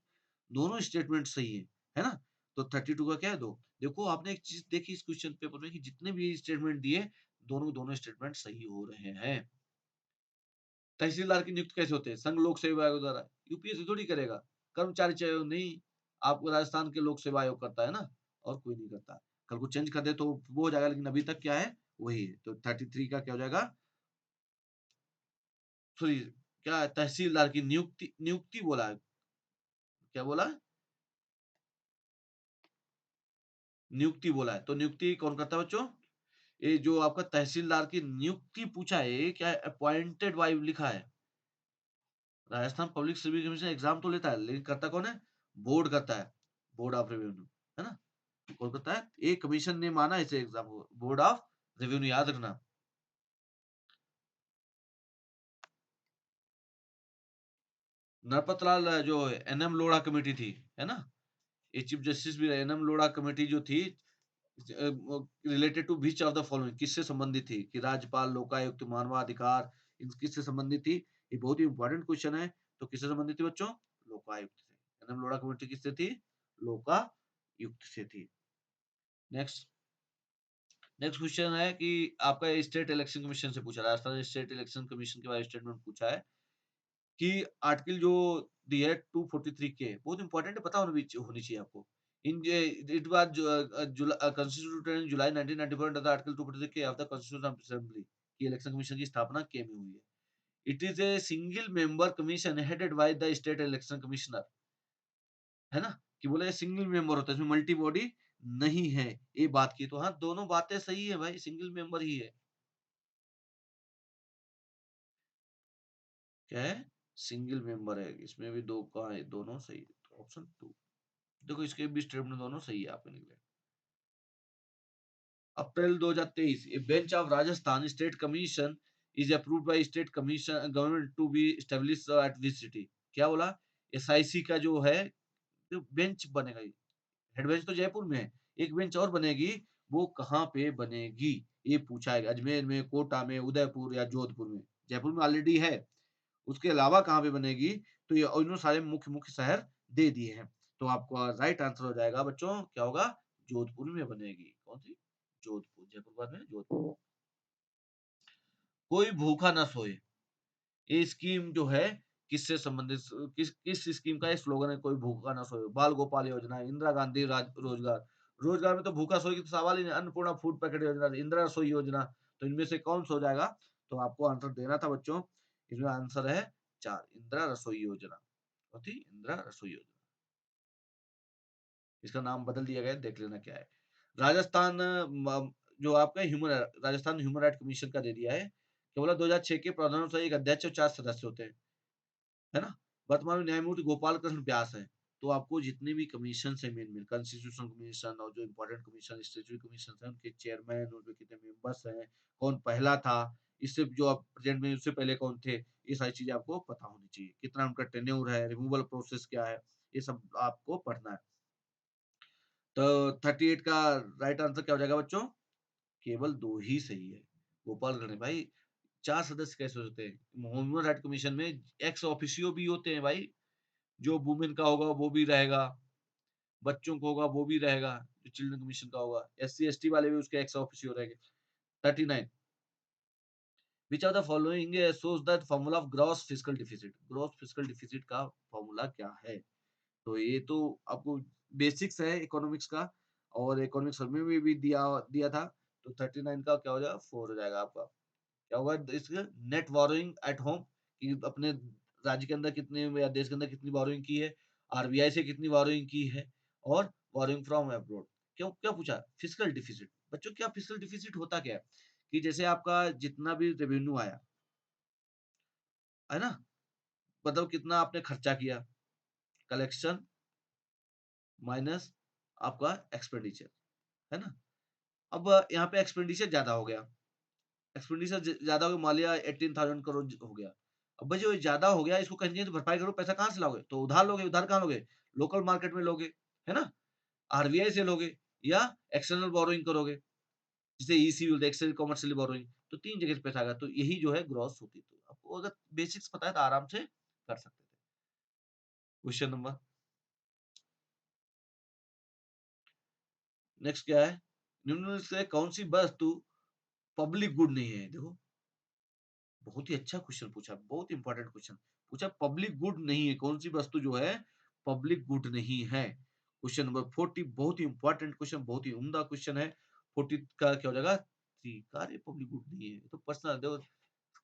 दोनों स्टेटमेंट सही है ना? तो 32 का क्या है? 2। देखो आपने एक चीज़ देखी इस क्वेश्चन पेपर में कि जितने भी स्टेटमेंट दिए, दोनों स्टेटमेंट सही हो रहे हैं। तहसीलदार की नियुक्ति कैसे होते हैं? संघ लोक सेवा आयोग द्वारा। यूपीएससी थोड़ी करेगा। कर्मचारी चयन आयोग नहीं, आपको राजस्थान के लोक सेवा आयोग करता है ना, और कोई नहीं करता। कल को चेंज कर दे तो वो हो जाएगा, लेकिन अभी तक क्या है? वही है। तो 33 का क्या हो जाएगा? सॉरी, क्या है? तहसीलदार की नियुक्ति नियुक्ति बोला है। क्या बोला है? नियुक्ति बोला है। तो नियुक्ति कौन करता है बच्चों? ये जो आपका तहसीलदार की नियुक्ति पूछा है, ये क्या है? अपॉइंटेड बाय लिखा है। Rajasthan public service commission exam तो लेता है, लेकिन करता कौन है? बोर्ड करता है। बोर्ड ऑफ रेवेन्यू, है ना? कौन करता है? एक कमीशन ने माना इसे एग्जाम को, बोर्ड ऑफ रेवेन्यू, याद रखना। नरपत लाल जो एनएम लोढ़ा कमेटी थी, है ना? ये चीफ जस्टिस भी रहे। एनएम लोढ़ा कमेटी जो थी, related to which of the following, किससे संबंधित थी? कि राज्यपाल, लोकायुक्त, मानवाधिकार, इन किससे संबंधित थी? ये बहुत ही इंपॉर्टेंट क्वेश्चन है। तो किससे संबंधित थी बच्चों? लोकायुक्त से। एनएम लोढ़ा कमेटी किससे थी? लोकायुक्त से थी। नेक्स्ट नेक्स्ट क्वेश्चन है कि आपका स्टेट इलेक्शन कमीशन से पूछा, राजस्थान स्टेट इलेक्शन कमीशन के बारे में स्टेटमेंट पूछा है कि आर्टिकल जो दी है 243 के, बहुत इंपॉर्टेंट है, पता होनी चाहिए आपको। In it was constituted in July 1994 under the article 243 के ऑफ द कॉन्स्टिट्यूशन असेंबली की इलेक्शन कमीशन की स्थापना के में हुई है। It is a single member commission headed by the state election commissioner, है ना? कि बोले सिंगल मेंबर होता है, इसमें मल्टी बॉडी नहीं है। ये बात की तो हाँ, दोनों बातें सही है भाई, सिंगल मेंबर ही है। क्या है? सिंगल मेंबर है। इसमें भी दो कहाँ है? दोनों सही है। तो ऑप्शन 2। देखो इसके भी स्टेटमेंट दोनों सही है आपके निकले। April 2023 a bench of Rajasthan state commission is approved by state commission government to be establish at which city. क्या बोला? एसआईसी का जो है, जो बेंच बनेगा, हेड बेंच तो जयपुर में है, एक बेंच और बनेगी, वो कहाँ पे बनेगी? ये पूछा है अजमेर में, कोटा में, उदयपुर या जोधपुर में। जयपुर में ऑलरेडी है, उसके अलावा कहाँ पे बनेगी? तो ये इन्होंने सारे मुख्य-मुख्य शहर दे दिए हैं। तो आपका राइट आंसर हो जाएगा बच्चों, क्या होगा? जोधपुर में बनेगी। कौन-सी? जोधपुर, जयपुर के बाद में जोधपुर। कोई भूखा ना सोए। ये स्कीम जो है किससे संबंधित किस किस स्कीम का ये स्लोगन है? कोई भूखा ना सोए। बाल गोपाल योजना, इंदिरा गांधी रोजगार। रोजगार में तो भूखा सोए की तो सवाल ही नहीं। अन्नपूर्णा फूड पैकेट योजना, इंदिरा रसोई योजना। तो इनमें से कौन-सा हो जाएगा? तो आपको आंसर देना था बच्चों। इसमें आंसर है 4 इंदिरा रसोई योजना। कौन थी? इंदिरा रसोई योजना। इसका नाम बदल दिया गया है, देख लेना क्या है। राजस्थान म जो आपका राजस्थान ह्यूमन राइट कमीशन का दे दिया है। क्या बोला 2006 के प्रावधानों से एक अध्यक्ष और 4 सदस्य होते हैं। है ना? वर्तमान में न्यायमूर्ति गोपाल कृष्ण व्यास हैं। तो आपको जितने भी कमीशन है मेन-मेन कॉन्स्टिट्यूशनल कमीशन और जो इम्पोर्टेंट कमीशन, स्टैट्यूटरी कमीशन है, उनके चेयरमैन, उनके कितने मेंबर्स हैं, कौन पहला था, इससे जो अब प्रेजेंट में उससे पहले कौन थे, ये सारी चीज़ें आपको पता होनी चाहिए। कितना उनका टेन्योर है, रिमूवल प्रोसेस क्या है, ये सब आपको पढ़ना है। तो 38 का राइट आंसर क्या हो जाएगा बच्चों? केवल 2 ही सही है। गोपालगढ़ में भाई 4 सदस्य कैसे होते हैं? ह्यूमन राइट कमीशन में एक्स ऑफिशियो भी होते हैं भाई। जो वुमेन का होगा वो भी रहेगा, बच्चों को होगा वो भी रहेगा, जो चिल्ड्रन कमीशन का होगा, एससी, एसटी वाले भी उसके एक्स ऑफिशियो रहेंगे। 39 which of the following shows the formula of gross fiscal deficit? Gross fiscal deficit का फॉर्मूला क्या है? तो ये तो आपको बेसिक्स है इकोनॉमिक्स का और इकोनॉमिक्स में भी दिया दिया था। तो 39 का क्या हो जाएगा? 4 हो जाएगा आपका। क्या होगा इसका नेट बोरोइंग एट होम कि अपने राज्य के अंदर कितने या देश के अंदर कितनी बोरोइंग की है, आरबीआई से कितनी बोरोइंग की है और बोरोइंग फ्रॉम अब्रॉड। क्यों क्या पूछा? Fiscal deficit. बच्चों क्या फिस्कल डिफिसिट होता क्या है? कि जैसे आपका जितना भी रेवेन्यू आया, है ना? मतलब कितना आपने खर्चा किया, कलेक्शन माइनस आपका एक्सपेंडिचर, है ना? अब यहाँ पे एक्सपेंडिचर ज़्यादा हो गया। एक्सपेंडिचर ज़्यादा हो गया, मान लिया 18,000 करोड़ हो गया। अब भाई जो ज़्यादा हो गया इसको कहीं न कहीं तो भरपाई करो, पैसा कहाँ से लाओगे? तो उधार लोगे, उधार कहाँ लोगे? लोकल मार्केट में लोगे, है ना? आरबीआई से लोगे या एक्सटर्नल बोरोइंग करोगे, जिसे ईसी बोलते हैं, एक्सटर्नल कमर्शियल बोरोइंग। तो 3 जगह से पैसा आएगा, तो यही जो है ग्रॉस होती है। तो आपको अगर बेसिक्स पता है तो आराम से कर सकते थे। क्वेश्चन नंबर नेक्स्ट क्या है? निम्न में से कौन-सी वस्तु पब्लिक गुड नहीं है? देखो बहुत ही अच्छा क्वेश्चन पूछा, बहुत इंपॉर्टेंट क्वेश्चन पूछा। पब्लिक गुड नहीं है, कौन सी वस्तु जो है पब्लिक गुड नहीं है? क्वेश्चन नंबर 40 बहुत ही इंपॉर्टेंट क्वेश्चन, बहुत ही उम्दा क्वेश्चन है। 40 का क्या हो जाएगा? कार्य पब्लिक गुड नहीं है, तो पर्सनल देखो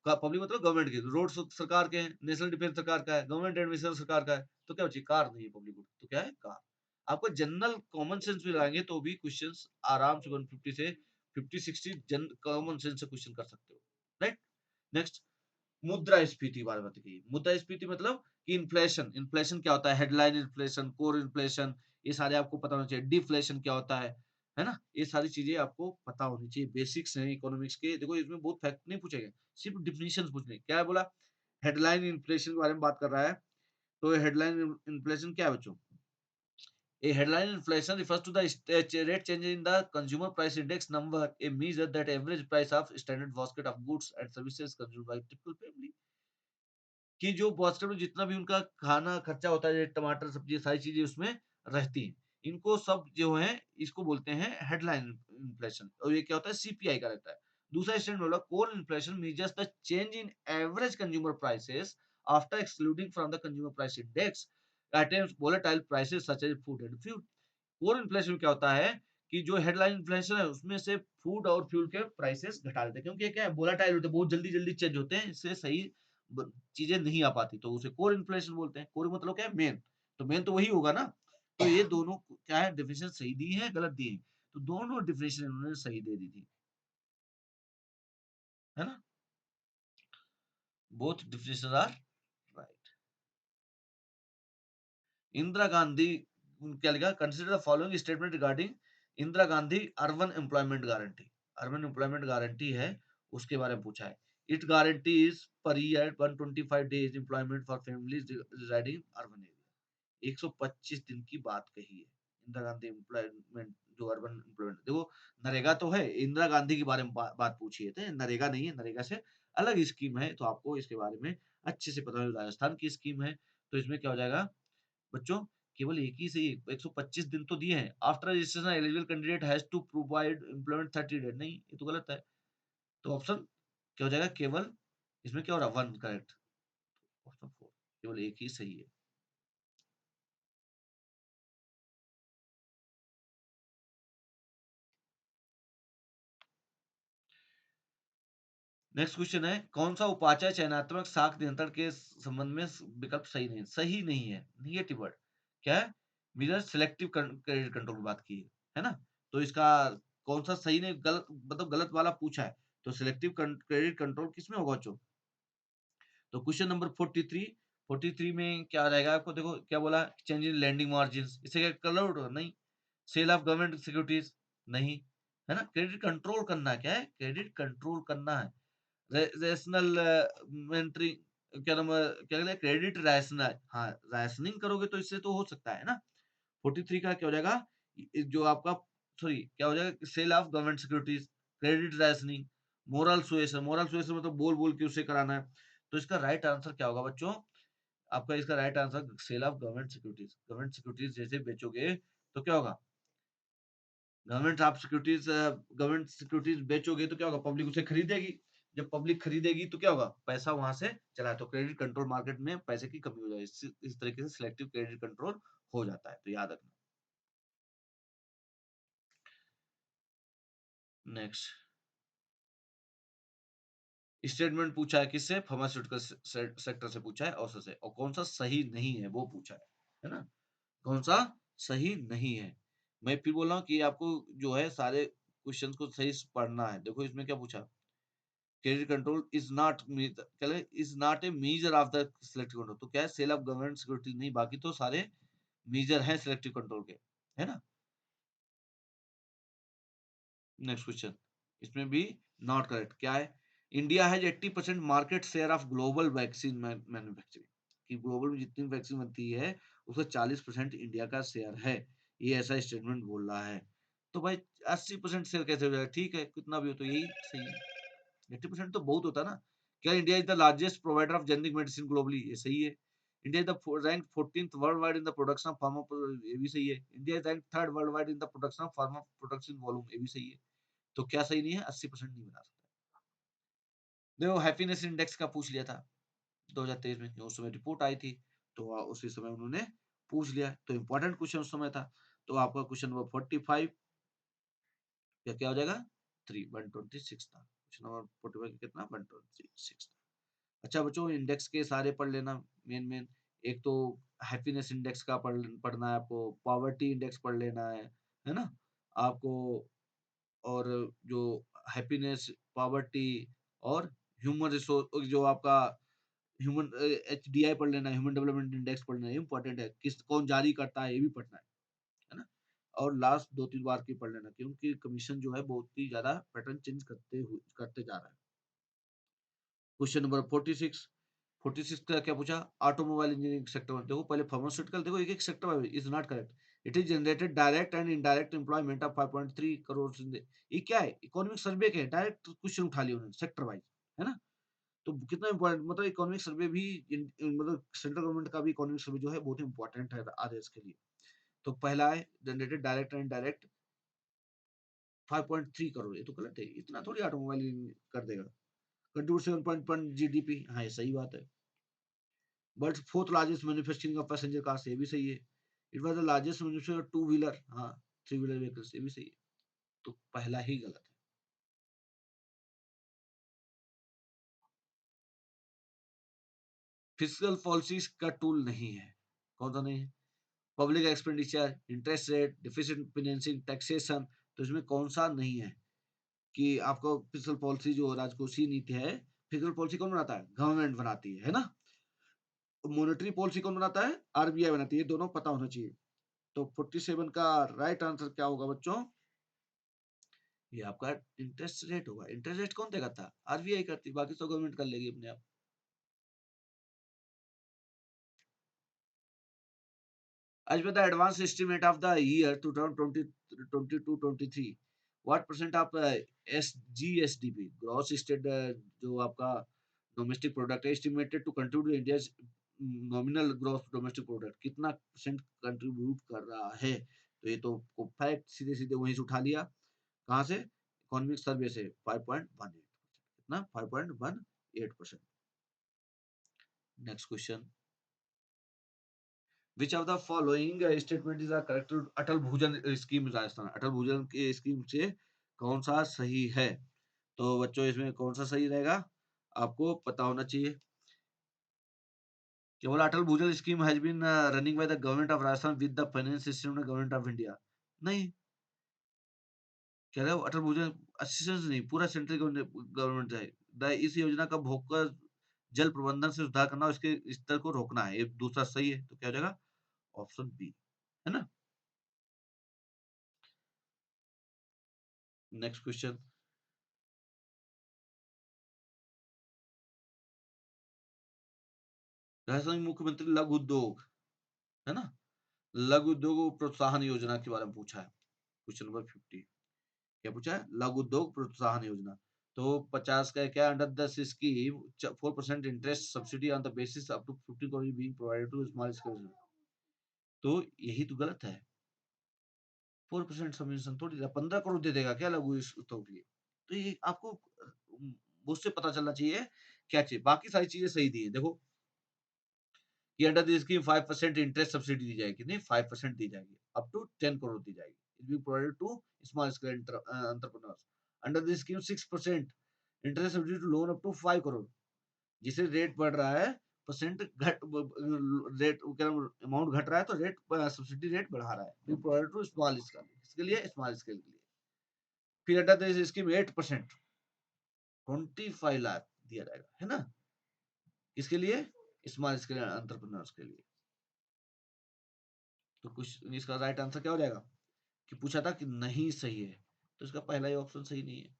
पब्लिक मतलब गवर्नमेंट की रोड सरकार के हैं, नेशनल डिफेंस सरकार का है, गवर्नमेंट एडमिनिस्ट्रेशन सरकार का है, तो क्या बची? कार नहीं है पब्लिक गुड, तो क्या है? कार। आपको जनरल कॉमन सेंस भी लगाएंगे तो भी क्वेश्चंस आराम से 150 से 50-60 जन कॉमन सेंस से क्वेश्चन कर सकते हो, राइट? नेक्स्ट मुद्रास्फीति बारे में बताइए। मुद्रास्फीति मतलब कि इन्फ्लेशन, इन्फ्लेशन क्या होता है? हेडलाइन इन्फ्लेशन, कोर इन्फ्लेशन, ये सारे आपको पता होना चाहिए। डिफ्लेशन क्या होता है ना? ये सारी चीज़ें आपको पता होनी चाहिए। बेसिक्स हैं इकोनॉमिक्स के। देखो इसमें बहुत फैक्ट नहीं पूछे गए, सिर्फ डेफिनिशंस पूछने। क्या है बोला? हेडलाइन इन्फ्लेशन के बारे में बात कर रहा है। तो हेडलाइन इन्फ्लेशन क्या है बच्चों? A headline inflation refers to the rate change in the consumer price index number, a measure that average price of standard basket of goods and services consumed by typical family. कि जो basket में जितना भी उनका खाना खर्चा होता है, टमाटर, सब्ज़ी सारी चीज़ें उसमें रहती हैं। इनको सब जो है इसको बोलते हैं हेडलाइन इन्फ्लेशन और ये क्या होता है सीपीआई का रहता है। दूसरा स्टैंडर्ड बोला core inflation measures the change in average consumer prices after excluding from the consumer price index items volatile prices such as food and fuel. Core inflation में क्या होता है कि जो हेडलाइन इन्फ्लेशन है उसमें से फूड और फ्यूल के प्राइसेस घटा देते हैं क्योंकि ये क्या है वोलेटाइल होते हैं, बहुत जल्दी-जल्दी चेंज होते हैं, इससे सही ब चीज़ें नहीं आ पाती, तो उसे कोर इन्फ्लेशन बोलते हैं। कोर मतलब क्या है मेन, तो मेन तो वही होगा ना। तो ये दोनों क्या है डेफिनिशन सही दी है, गलत दी है? तो दोनों डेफिनिशन इन्होंने सही दे दी थी, है ना? Both definitions are right. Indira Gandhi क्या लिखा? Consider the following statement regarding Indira Gandhi urban employment guarantee. Urban employment guarantee है, उसके बारे में पूछा है। It guarantees per year 125 days employment for families residing in urban area. 125 दिन की बात कही है। इंदिरा गांधी एम्प्लॉयमेंट जो अर्बन एम्प्लॉयमेंट, देखो नरेगा तो है, इंदिरा गांधी के बारे में बात पूछी है, नरेगा नहीं है, नरेगा से अलग स्कीम है, तो आपको इसके बारे में अच्छे से पता है, राजस्थान की स्कीम है। तो इसमें क्या हो जाएगा बच्चों, केवल एक ही सही, 125 दिन तो दिए हैं। After registration eligible candidate has to provide employment 30 days, नहीं ये तो गलत है। तो ऑप्शन क्या हो जाएगा, केवल इसमें क्या हो रहा है, वन करेक्ट, ऑप्शन फोर केवल एक ही सही है। नेक्स्ट क्वेश्चन है, कौन सा उपाचार चयनात्मक साख नियंत्रण के संबंध में विकल्प सही नहीं, सही नहीं है, निगेटिव वर्ड क्या है, मेरा सिलेक्टिव क्रेडिट कंट्रोल की बात की है ना। तो इसका कौन सा सही नहीं, गलत मतलब गलत वाला पूछा है, तो सिलेक्टिव क्रेडिट कंट्रोल किसमें होगा बच्चों। तो क्वेश्चन नंबर 43, 43 में क्या रहेगा आपको, देखो क्या बोला, चेंज इन लैंडिंग मार्जिन, इसे क्या कलर होगा, नहीं। सेल ऑफ गवर्नमेंट सिक्योरिटीज, नहीं, है ना। क्रेडिट कंट्रोल करना है, क्या है, क्रेडिट कंट्रोल करना है। रैशनल मेंटरी, क्या नाम क्या कहते हैं, क्रेडिट रैशनल, हाँ रैशनिंग करोगे तो इससे तो हो सकता है ना। 43 का क्या हो जाएगा, जो आपका सॉरी क्या हो जाएगा, sale of government securities, credit rationing, moral suasion, moral suasion मतलब बोल बोल के उसे कराना है। तो इसका राइट आंसर क्या होगा बच्चों, आपका इसका right answer sale of government securities जैसे बेचोगे तो क्या होगा, गवर्नमेंट सिक्योरिटीज बेचोगे तो क्या होगा, पब्लिक उसे खरीदेगी। जब पब्लिक खरीदेगी तो क्या होगा, पैसा वहां से चला, तो क्रेडिट कंट्रोल मार्केट में पैसे की कमी हो जाएगी, इस तरीके से सिलेक्टिव क्रेडिट कंट्रोल हो जाता है, तो याद रखना। नेक्स्ट स्टेटमेंट पूछा है किससे, फार्मास्यूटिकल सेक्टर से पूछा है, औसत से, और कौन सा सही नहीं है वो पूछा है ना, कौन सा सही नहीं है। मैं फिर बोल रहा हूँ कि आपको जो है सारे क्वेश्चन को सही से पढ़ना है। देखो इसमें क्या पूछा, credit control is not a measure of the selective control, तो क्या है, सेल ऑफ गवर्नमेंट सिक्योरिटी नहीं, बाकी तो सारे मेजर हैं सिलेक्टिव कंट्रोल के, है ना। नेक्स्ट क्वेश्चन, इसमें भी नॉट करेक्ट, क्या है, India has 80% market share of global vaccine manufacturing, कि ग्लोबल में जितनी वैक्सीन बनती है उसका 40% इंडिया का शेयर है, ये ऐसा स्टेटमेंट बोल रहा है। तो भाई 80% शेयर कैसे हो जाएगा, ठीक है कितना भी हो तो यही सही है, 80% तो बहुत होता है ना। क्या India is the largest provider of generic medicine globally, ये सही है। India is the rank 14th world wide in the production of pharma, ये भी सही है। India is rank 3rd world wide in the production of pharma production volume, ये भी सही है। तो क्या सही नहीं है, 80% नहीं बना सकता। देखो हैप्पीनेस इंडेक्स का पूछ लिया था 2023 में, उस समय रिपोर्ट आई थी, तो उसी समय उन्होंने पूछ लिया, तो इंपॉर्टेंट क्वेश्चन उस समय था। तो आपका क्वेश्चन नंबर 45 या क्या हो जाएगा, 126 था, क्वेश्चन नंबर 45 कितना, 126 था। अच्छा बच्चों, इंडेक्स के सारे पढ़ लेना, मेन मेन, एक तो हैप्पीनेस इंडेक्स का पढ़ना है आपको, पॉवर्टी इंडेक्स पढ़ लेना है ना आपको, और जो हैप्पीनेस, पॉवर्टी और ह्यूमन रिसोर्स, जो आपका ह्यूमन एचडीआई पढ़ लेना, ह्यूमन डेवलपमेंट इंडेक्स पढ़ लेना, इंपॉर्टेंट है, किस कौन जारी करता है ये भी पढ़ना है ना। और लास्ट 2-3 बार की पढ़ लेना, क्योंकि कमीशन जो है बहुत ही ज्यादा पैटर्न चेंज करते जा रहा है। क्वेश्चन नंबर 46, 46 का क्या पूछा, ऑटोमोबाइल इंजीनियरिंग सेक्टर में, देखो पहले फार्मास्यूटिकल, देखो एक एक sector is not correct, it is generated direct and indirect employment of 5.3 crore, ये क्या है, इकोनॉमिक सर्वे के डायरेक्ट क्वेश्चन उठा लिया उन्होंने सेक्टर वाइज, है ना। तो कितना इंपॉर्टेंट, मतलब इकोनॉमिक सर्वे भी मतलब सेंट्रल गवर्नमेंट का भी इकोनॉमिक सर्वे जो है बहुत इंपॉर्टेंट है आरएस के लिए। तो पहला है generated direct and direct 5.3 crore, ये तो गलत है, इतना थोड़ी ऑटोमोबाइल कर देगा। कंट्रीब्यूट 7.1 जीडीपी, हाँ ये सही बात है। World fourth largest manufacturing of passenger cars, ये भी सही है। It was the largest manufacturer two wheeler, हाँ थ्री व्हीलर व्हीकल्स, ये भी सही है। तो पहला ही गलत है। फिजिकल पॉलिसीज का टूल नहीं है, कौन सा नहीं है, public expenditure, interest rate, deficit financing, taxation, तो इसमें कौन सा नहीं है कि आपको फिजिकल पॉलिसी जो राजकोषीय नीति है, फिजिकल पॉलिसी कौन बनाता है, गवर्नमेंट बनाती है ना। मॉनेटरी पॉलिसी कौन बनाता है, आरबीआई बनाती है, ये दोनों पता होना चाहिए। तो 47 का राइट आंसर क्या होगा बच्चों, ये आपका इंटरेस्ट रेट होगा। इंटरेस्ट रेट कौन तय करता है, आरबीआई करती है, बाकी तो गवर्नमेंट कर लेगी अपने आप। As per the advanced estimate of the year 2022-23, what percent of SGSDP, gross state जो आपका डोमेस्टिक प्रोडक्ट है, estimated to contribute India nominal growth domestic product कितना परसेंट कंट्रीब्यूट कर रहा है? तो ये तो फैक्ट सीधे सीधे वहीं से उठा लिया। कहाँ से? इकोनॉमिक सर्वे से 5.18, कितना? 5.18%। Next question, which of the following statement is correct? Atal Bhujal scheme Rajasthan, अटल भूजल की स्कीम से कौन सा सही है? तो बच्चों इसमें कौन सा सही रहेगा आपको पता होना चाहिए। केवल Atal Bhujal scheme has been running by the government of Rajasthan with the finance system government of India, नहीं, कह रहे हो अटल भूजल असिस्टेंस नहीं, पूरा सेंट्रल गवर्नमेंट है। इस योजना का भूगर्भ जल प्रबंधन से सुधार करना और इसके स्तर को रोकना है, ये दूसरा सही है, तो क्या हो जाएगा? ऑप्शन बी, है ना। नेक्स्ट क्वेश्चन, राजस्थान के मुख्यमंत्री लघु उद्योग, है ना, लघु उद्योग प्रोत्साहन योजना के बारे में पूछा है। क्वेश्चन नंबर 50 क्या पूछा है? लघु उद्योग प्रोत्साहन योजना। तो 50 का क्या? Under the scheme 4% interest subsidy on the basis up to 50 crore being provided to small scale. तो यही तो गलत है। 4% सबमिशन थोड़ी 15 करोड़ दे देगा क्या लघु उद्योग के लिए? तो ये आपको उससे पता चलना चाहिए क्या चाहिए, बाकी सारी चीजें सही दी है। देखो कि under the scheme 5% interest subsidy दी जाएगी, नहीं 5% दी जाएगी, अप टू 10 करोड़ दी जाएगी, it be provided to small scale entrepreneurs. Under the scheme 6% interest subsidy to loan up to 5 crore, जिसे रेट बढ़ रहा है, परसेंट घट रेट क्या अमाउंट घट रहा है, तो रेट सब्सिडी रेट बढ़ा रहा है, be provided to small scale, इसके लिए स्मॉल स्केल के लिए। फिर अंडर द स्कीम 8% 25 लाख दिया जाएगा, है ना, किसके लिए? स्मॉल स्केल एंटरप्रेन्योर्स के लिए। तो कुछ इसका राइट आंसर क्या हो जाएगा कि पूछा था कि नहीं सही है, तो इसका पहला ही ऑप्शन सही नहीं है।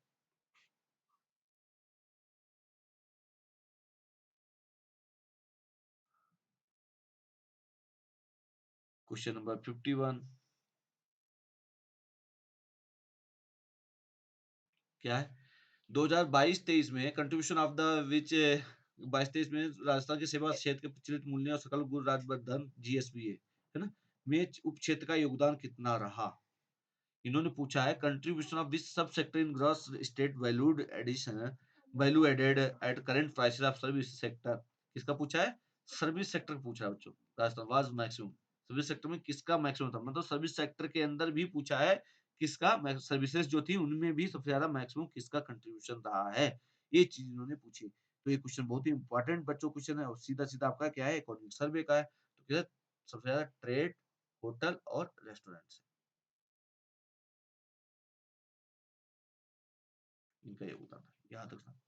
क्वेश्चन नंबर 51 क्या है? 2022-23 में कंट्रीब्यूशन ऑफ द विच 22-23 में राजस्थान के सेवा क्षेत्र के प्रचलित मूल्य और सकल गुण राजवर्धन जीएसबी है ना, में उप क्षेत्र का योगदान कितना रहा? इन्होंने पूछा है contribution of this sub sector in gross state valued addition value added at current prices of service sector. किसका पूछा है? सर्विस सेक्टर पूछा है बच्चों। Rajasthan was maximum, service sector में किसका मैक्सिमम था, मतलब सर्विस सेक्टर के अंदर भी पूछा है किसका, सर्विसेज जो थी उनमें भी सबसे ज्यादा मैक्सिमम किसका कंट्रीब्यूशन रहा है, ये चीज इन्होंने पूछी। तो ये क्वेश्चन बहुत ही इंपॉर्टेंट बच्चों क्वेश्चन है, और सीधा सीधा आपका क्या है? इकोनॉमिक सर्वे का है। तो क्या है? सबसे ज्यादा ट्रेड, होटल और रेस्टोरेंट, इनका योगदान है, याद रखना।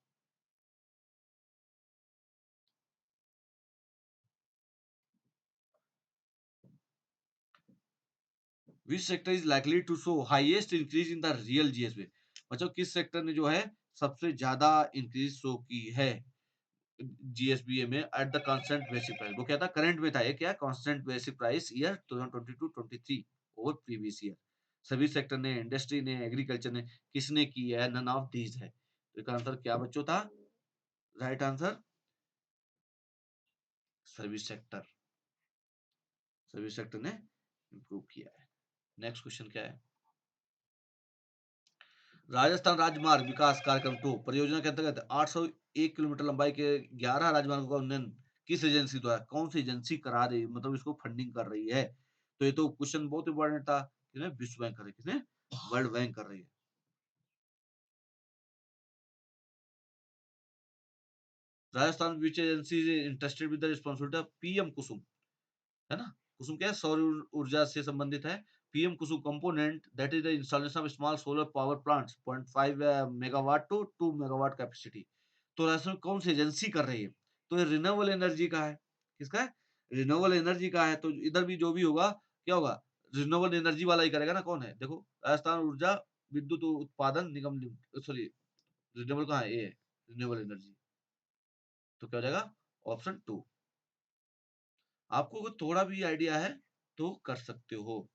Which sector is likely to show highest increase in the real GSB? मतलब किस सेक्टर ने जो है सबसे ज्यादा इंक्रीज शो की है जीएसबीए में at the constant basic price? वो क्या था? करंट में था, ये क्या? Constant basic price year 2022-23 over previous year. सभी सेक्टर ने, इंडस्ट्री ने, एग्रीकल्चर ने, किसने की है? नन ऑफ दीज है। तो इसका आंसर क्या बच्चों था? Right answer service sector, service sector ने इंप्रूव किया है। नेक्स्ट क्वेश्चन क्या है? राजस्थान राजमार्ग विकास कार्यक्रम 2 परियोजना के अंतर्गत 801 किलोमीटर लंबाई के 11 राजमार्गों का उन्नयन किस एजेंसी द्वारा, कौन सी एजेंसी करा रही, मतलब इसको फंडिंग कर रही है? तो ये तो क्वेश्चन बहुत इंपॉर्टेंट था। किसने? विश्व बैंक कर रही है। किसने? वर्ल्ड बैंक कर रही है। Rajasthan which agency interested with the responsibility of PM Kusum, है ना। कुसुम क्या है? सौर ऊर्जा से संबंधित है। PM Kusum component that is the installation of small solar power plants 0.5 megawatt to 2 megawatt capacity. तो राजस्थान कौन सी एजेंसी कर रही है? तो ये रिन्यूएबल एनर्जी का है। किसका है? रिन्यूएबल एनर्जी का है। तो इधर भी जो भी होगा क्या होगा? रिन्यूएबल एनर्जी वाला ही करेगा ना। कौन है? देखो, राजस्थान ऊर्जा विद्युत उत्पादन निगम लिमिटेड, सॉरी, रिन्यूएबल कहाँ है? ये रिन्यूएबल एनर्जी। तो क्या हो जाएगा? ऑप्शन 2। आपको अगर थोड़ा भी आइडिया है तो कर सकते हो।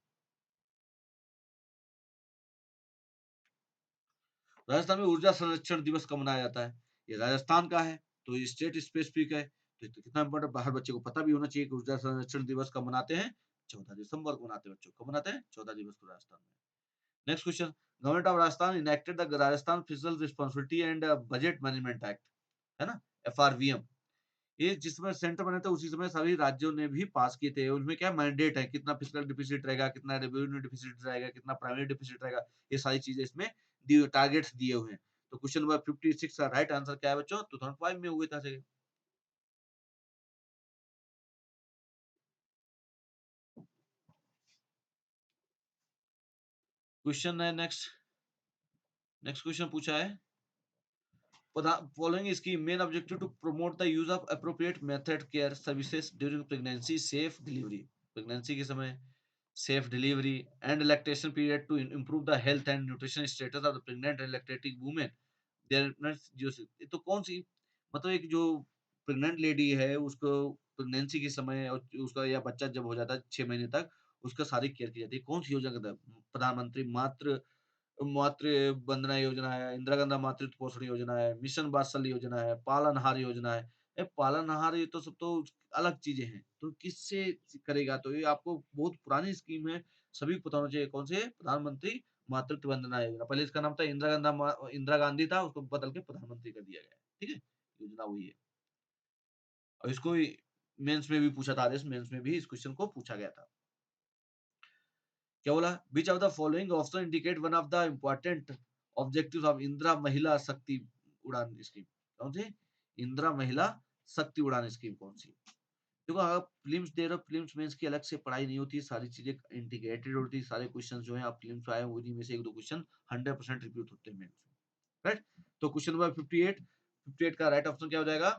राजस्थान में ऊर्जा संरक्षण दिवस कब मनाया जाता है? ये राजस्थान का है, तो ये स्टेट स्पेसिफिक है, तो ये तो कितना इंपॉर्टेंट, हर बच्चे को पता भी होना चाहिए कि ऊर्जा संरक्षण दिवस कब मनाते हैं? 14 दिसंबर को मनाते हैं बच्चों। कब मनाते हैं? 14 दिवस को राजस्थान में। Next question, government of Rajasthan enacted the Rajasthan physical responsibility and budget management act, है ना, एफआरवीएम। ये जिस समय सेंटर बने थे उसी समय सभी राज्यों ने भी पास किए थे। उनमें क्या मैंडेट है, कितना फिजिकल डिफिसिट रहेगा, कितना रेवेन्यू डिफिसिट रहेगा, कितना प्राइमरी डिफिसिट रहेगा, ये सारी चीजें इसमें टारगेट्स दिए हुए हैं। तो क्वेश्चन नंबर 56 का राइट आंसर क्या है बच्चों? 2005 में हुए था। क्वेश्चन है नेक्स्ट। नेक्स्ट क्वेश्चन पूछा है, following scheme main objective to promote the use of appropriate method care services during pregnancy safe delivery, pregnancy के समय safe delivery and lactation period to improve the health and nutrition status of the pregnant and lactating women there जो ये तो कौन सी, मतलब एक जो pregnant lady है उसको प्रेगनेंसी के समय और उसका या बच्चा जब हो जाता है 6 महीने तक उसका सारी केयर की जाती है। कौन सी योजना के तहत? प्रधानमंत्री मातृ मातृ वंदना योजना है, इंदिरा गांधी मातृत्व पोषण योजना है, मिशन वात्सल्य योजना है, पालनहार योजना है। पालनहार ये तो सब तो अलग चीजें हैं, तो किससे करेगा? तो ये आपको बहुत पुरानी स्कीम है, सभी को पता होना चाहिए। कौन से? प्रधानमंत्री मातृत्व वंदना योजना। पहले इसका नाम था इंदिरा गांधी था, उसको बदल के प्रधानमंत्री कर दिया गया है। ठीक है, योजना वही है। और इसको मेंस में भी पूछा था, आरएस मेंस में भी इस क्वेश्चन को पूछा गया था। क्या बोला? विच of the following option indicate one of the important objectives of Indira महिला शक्ति उड़ान स्कीम? कौन सी? इंदिरा महिला शक्ति उड़ान स्कीम कौन सी? देखो, आप फिल्म्स दे रहे हो, फिल्म्स में इसकी अलग से पढ़ाई नहीं होती, सारी चीजें इंटीग्रेटेड होती है। सारे क्वेश्चन जो है आप फिल्म्स आए उन्हीं में से एक दो क्वेश्चन 100% रिपीट होते हैं, राइट? तो क्वेश्चन नंबर 58 का राइट ऑप्शन क्या हो जाएगा?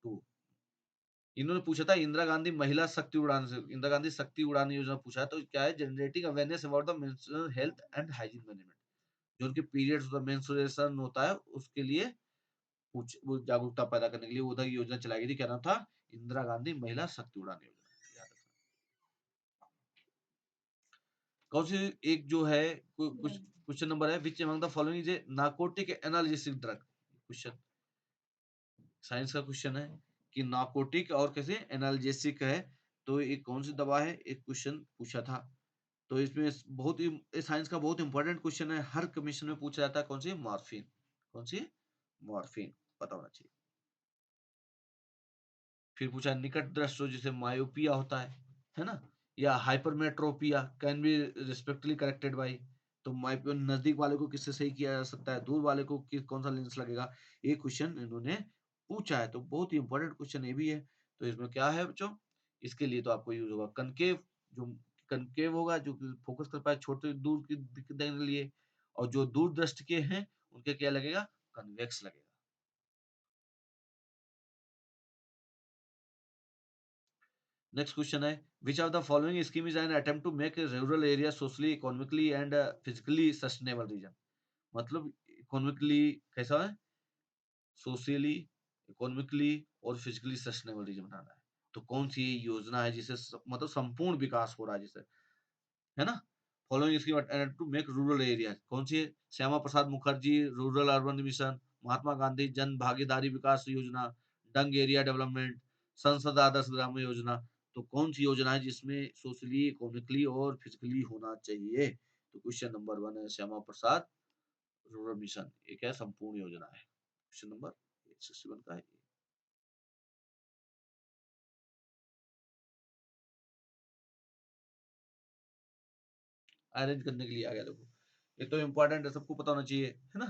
टू। इन्होंने पूछा था इंदिरा गांधी महिला शक्ति उड़ान से, इंदिरा गांधी शक्ति उड़ान योजना पूछा है, तो क्या है? Generating awareness about the menstrual health and hygiene management, जो उनके पीरियड्स होता है, मेंस्ट्रुएशन होता है, उसके लिए कुछ वो जागरूकता पैदा करने के लिए उधर योजना चलाई गई थी। क्या नाम था? इंदिरा गांधी महिला शक्ति उड़ान योजना। याद रखना। कौन सी एक जो है कुछ क्वेश्चन नंबर है, which among the following is a narcotic analysis drug? Question science का क्वेश्चन है कि नार्कोटिक और कैसे एनाल्जेसिक है, तो ये कौन सी दवा है? एक क्वेश्चन पूछा था। तो इसमें बहुत ही साइंस का बहुत इंपॉर्टेंट क्वेश्चन है, हर कमीशन में पूछा जाता है। कौन सी? मॉर्फिन। कौन सी? मॉर्फिन, पता होना चाहिए। फिर पूछा निकट दृष्टि जिसे मायोपिया होता है ना, या hypermetropia can be respectively corrected by. तो मायोपिया नजदीक वाले को किससे सही किया जा सकता है, दूर वाले को किस कौन सा लेंस लगेगा? ये क्वेश्चन इन्होंने पूछा है, तो बहुत ही इंपॉर्टेंट क्वेश्चन ये भी है। तो इसमें क्या है बच्चों? इसके लिए तो आपको यूज होगा कनकेव, जो कनकेव होगा जो फोकस कर पाए छोटे दूर की दिक्कत देखने के लिए, और जो दूर दृष्टि के हैं उनके क्या लगेगा? कन्वेक्स लगेगा। नेक्स्ट क्वेश्चन है, which of the following scheme is an attempt to make rural area socially economically and physically sustainable region? मतलब इकोनॉमिकली कैसा है, सोशली इकोनॉमिकली और फिजिकली सस्टेनेबल रीजन बनाना है। तो कौन सी योजना है जिसे मतलब संपूर्ण विकास हो रहा है जिसे, है ना? Following scheme to make rural area कौन सी है? Shyama Prasad Mukherjee rural urban mission, Mahatma Gandhi Jan Bhagidari विकास योजना, डंग एरिया डेवलपमेंट, संसद आदर्श ग्राम योजना। तो कौन सी योजना है जिसमें सोशली इकोनॉमिकली और फिजिकली होना चाहिए? तो क्वेश्चन नंबर 1 है श्यामा प्रसाद रूरल मिशन, ये क्या संपूर्ण योजना है। क्वेश्चन नंबर 61 का है। अरेंज करने के लिए आ गया, देखो ये तो इम्पोर्टेंट है, सबको पता होना चाहिए, है ना?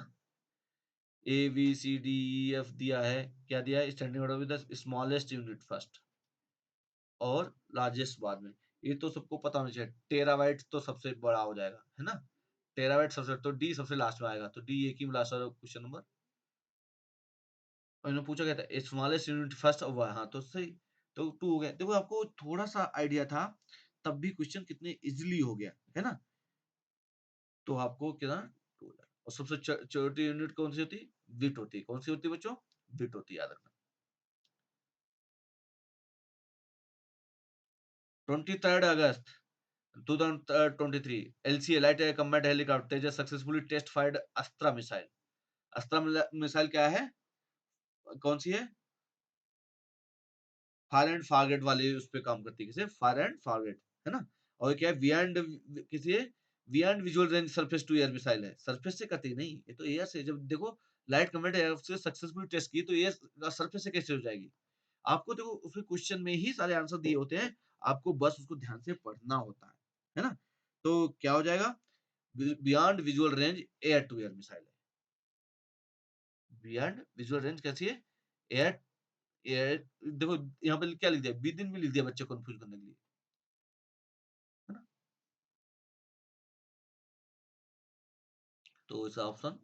A B C D E F दिया है, क्या दिया है? Standing order with the smallest unit first और लार्जेस्ट बाद में। ये तो सबको पता होना चाहिए। टेराबाइट तो सबसे बड़ा हो जाएगा, है ना? टेराबाइट सबसे, तो डी सबसे लास्ट में आएगा, तो डी एक ही लास्ट वाला क्वेश्चन नंबर। और इन्होंने पूछा गया था स्मॉलेस्ट यूनिट फर्स्ट हुआ, हाँ तो सही। तो 2 हो गया। देखो आपको थोड़ा सा आइडिया था, तब भी क्वेश्चन कितने इजीली हो गया, है ना? तो आपको कितना 2 हो जाएगा। और सबसे छोटी यूनिट कौन सी होती? बिट होती है। कौन सी होती है बच्चों? बिट होती है, याद रखना। 23 अगस्त 2023 LCA light air combat helicopter Tejas successfully test fired Astra missile. Astra missile क्या है, कौन सी है? फायर एंड फॉरगेट वाले उस पे काम करती है, किसे? फायर एंड फॉरगेट, है ना। और क्या है, बियॉन्ड, किसी है beyond visual range surface to air missile है, सरफेस से करती नहीं, ये तो एयर से। जब देखो लाइट कम्बैट एयर से सक्सेसफुली टेस्ट की तो एयर सरफेस से कैसे हो जाएगी? आपको देखो उसके क्वेश्चन में ही सारे आंसर दिए होते हैं, आपको बस उसको ध्यान से पढ़ना होता है ना। तो क्या हो जाएगा, beyond visual range air to air missile है। बियॉन्ड विजुअल रेंज कैसी है? एयर, एयर, देखो यहाँ पे क्या लिख दिया, विद इन भी लिख दिया बच्चे कंफ्यूज करने के लिए, है ना। तो इसका ऑप्शन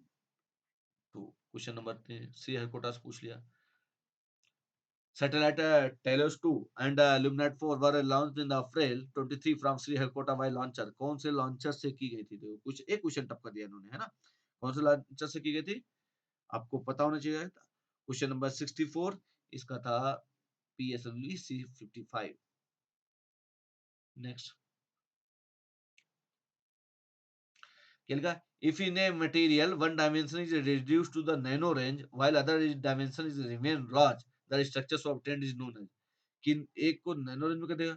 टू, क्वेश्चन नंबर 3 हरकोटा से पूछ लिया। Satellite Telos 2 and Luminet 4 were launched in April 23 from Sriharkota by launcher। कौन से लॉन्चर से की गई थी? देखो कुछ एक क्वेश्चन टपका दिया इन्होंने, है ना। कौन से लॉन्चर से की गई थी, आपको पता होना चाहिए। क्वेश्चन नंबर 64 इसका था PSLV C55। नेक्स्ट क्या लिखा, if in a material one dimension is reduced to the nano range while other dimension is remain large, the structure so obtained is known as। कि एक को नैनो रेंज में कर देगा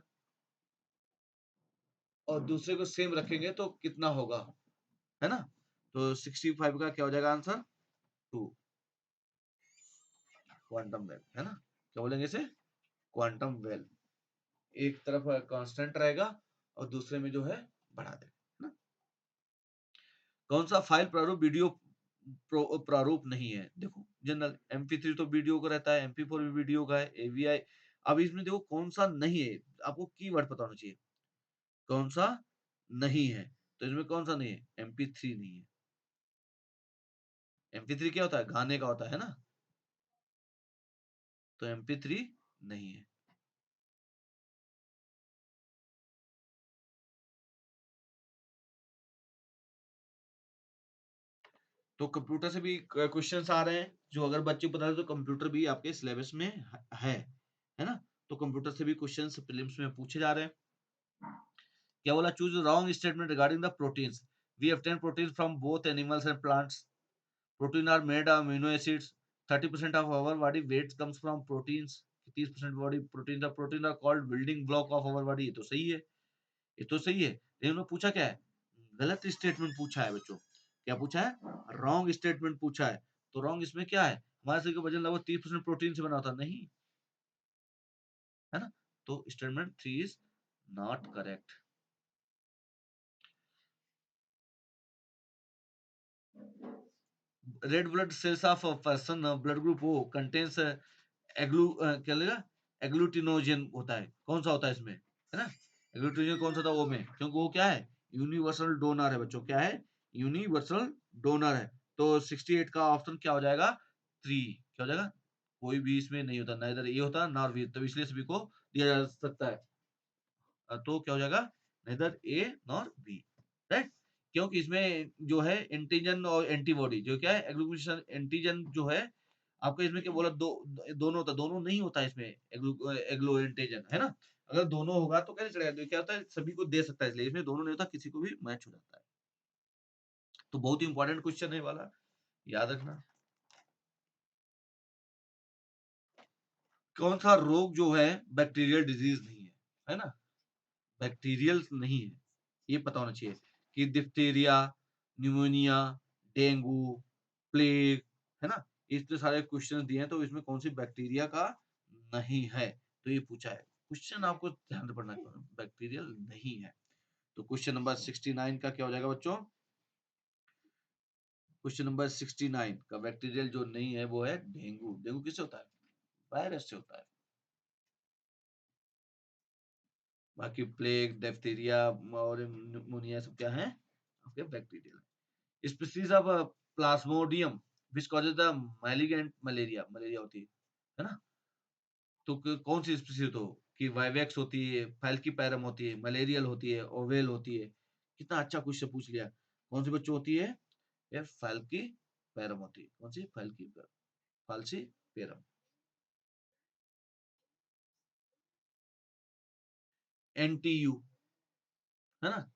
और दूसरे को सेम रखेंगे तो कितना होगा, है ना। तो 65 का क्या हो जाएगा आंसर, टू, क्वांटम वेल, है ना। क्या बोलेंगे इसे, क्वांटम वेल। एक तरफ कांस्टेंट रहेगा और दूसरे में जो है बढ़ा देगा ना। कौन सा फाइल प्रारूप वीडियो प्रारूप नहीं है? देखो जनरल MP3 तो वीडियो का रहता है, MP4 भी वीडियो का है, AVI। अब इसमें देखो कौन सा नहीं है, आपको कीवर्ड पता होना चाहिए, कौन सा नहीं है। तो इसमें कौन सा नहीं है, MP3 नहीं है। MP3 क्या होता है, गाने का होता है ना, तो MP3 नहीं है। तो कंप्यूटर से भी क्वेश्चंस आ रहे हैं, जो अगर बच्चे को पता है तो कंप्यूटर भी आपके सिलेबस में है ना। तो कंप्यूटर से भी क्वेश्चंस प्रीलिम्स में पूछे जा रहे हैं। क्या बोला, choose wrong statement regarding the proteins. We obtain protein from both animals and plants. Protein are made of amino acids. 30% of our body weight comes from proteins. 30% body protein are called building block of our body. ये तो सही है, ये तो सही है, लेकिन उन्होंने पूछा क्या है, गलत स्टेटमेंट पूछा है बच्चों। क्या पूछा है, रॉन्ग स्टेटमेंट पूछा है। तो रॉन्ग इसमें क्या है, हमारे शरीर का वजन लगभग 30% प्रोटीन से बना होता नहीं, है ना। तो statement 3 is not correct. Red blood cells of person blood group O contains क्या लेगा, एग्लूटिनोजन होता है, कौन सा होता है इसमें, है ना। एग्लूटिनोजन कौन सा था ओ में, क्योंकि वो क्या है, यूनिवर्सल डोनर है बच्चों, क्या है, यूनिवर्सल डोनर है। तो 68 का ऑप्शन क्या हो जाएगा, 3, क्या हो जाएगा, कोई भी इसमें नहीं होता, ना इधर ए होता ना बी, तो इसलिए सभी को दिया जा सकता है। तो क्या हो जाएगा, neither A nor B, right. क्योंकि इसमें जो है एंटीजन और एंटीबॉडी जो क्या है, एग्लूटिनेशन एंटीजन जो है आपका, इसमें क्या बोला, दोनों होता, दोनों नहीं होता इसमें, एग्लो एंटीजन, है ना। अगर दोनों होगा तो कैसे चलेगा, तो क्या होता है सभी को दे सकता है, इसलिए इसमें दोनों नहीं होता, किसी को भी मैच हो जाता है। तो बहुत ही इंपॉर्टेंट क्वेश्चन है वाला, याद रखना। कौन सा रोग जो है बैक्टीरियल डिजीज नहीं है, है ना, बैक्टीरियल नहीं है, ये पता होना चाहिए। कि डिप्थीरिया, न्यूमोनिया, डेंगू, प्लेग, है ना, इतने सारे क्वेश्चन दिए हैं, तो इसमें कौन सी बैक्टीरिया का नहीं है, तो ये पूछा है। क्वेश्चन आपको ध्यान से पढ़ना है, बैक्टीरियल नहीं है। तो क्वेश्चन नंबर 69 का क्या हो जाएगा बच्चों, क्वेश्चन नंबर 69 का बैक्टीरियल जो नहीं है वो है डेंगू। डेंगू किससे होता है, वायरस से होता है। बाकी प्लेग, डिप्थीरिया और निमोनिया सब क्या है, आपके bacterial. Species of plasmodium which causes the malignant malaria, malaria होती है ना। तो कौन सी स्पीशीज हो, कि वाइवेक्स होती है, फैल्कीपैरम होती है, मलेरियल होती है, ओवेल होती है। कितना अच्छा क्वेश्चन पूछ लिया। कौन सी बच्चों होती है, ये फैल्की पैरम होती है। कौन सी, फैल्की, फाल्सी पैरम। NTU, है ना?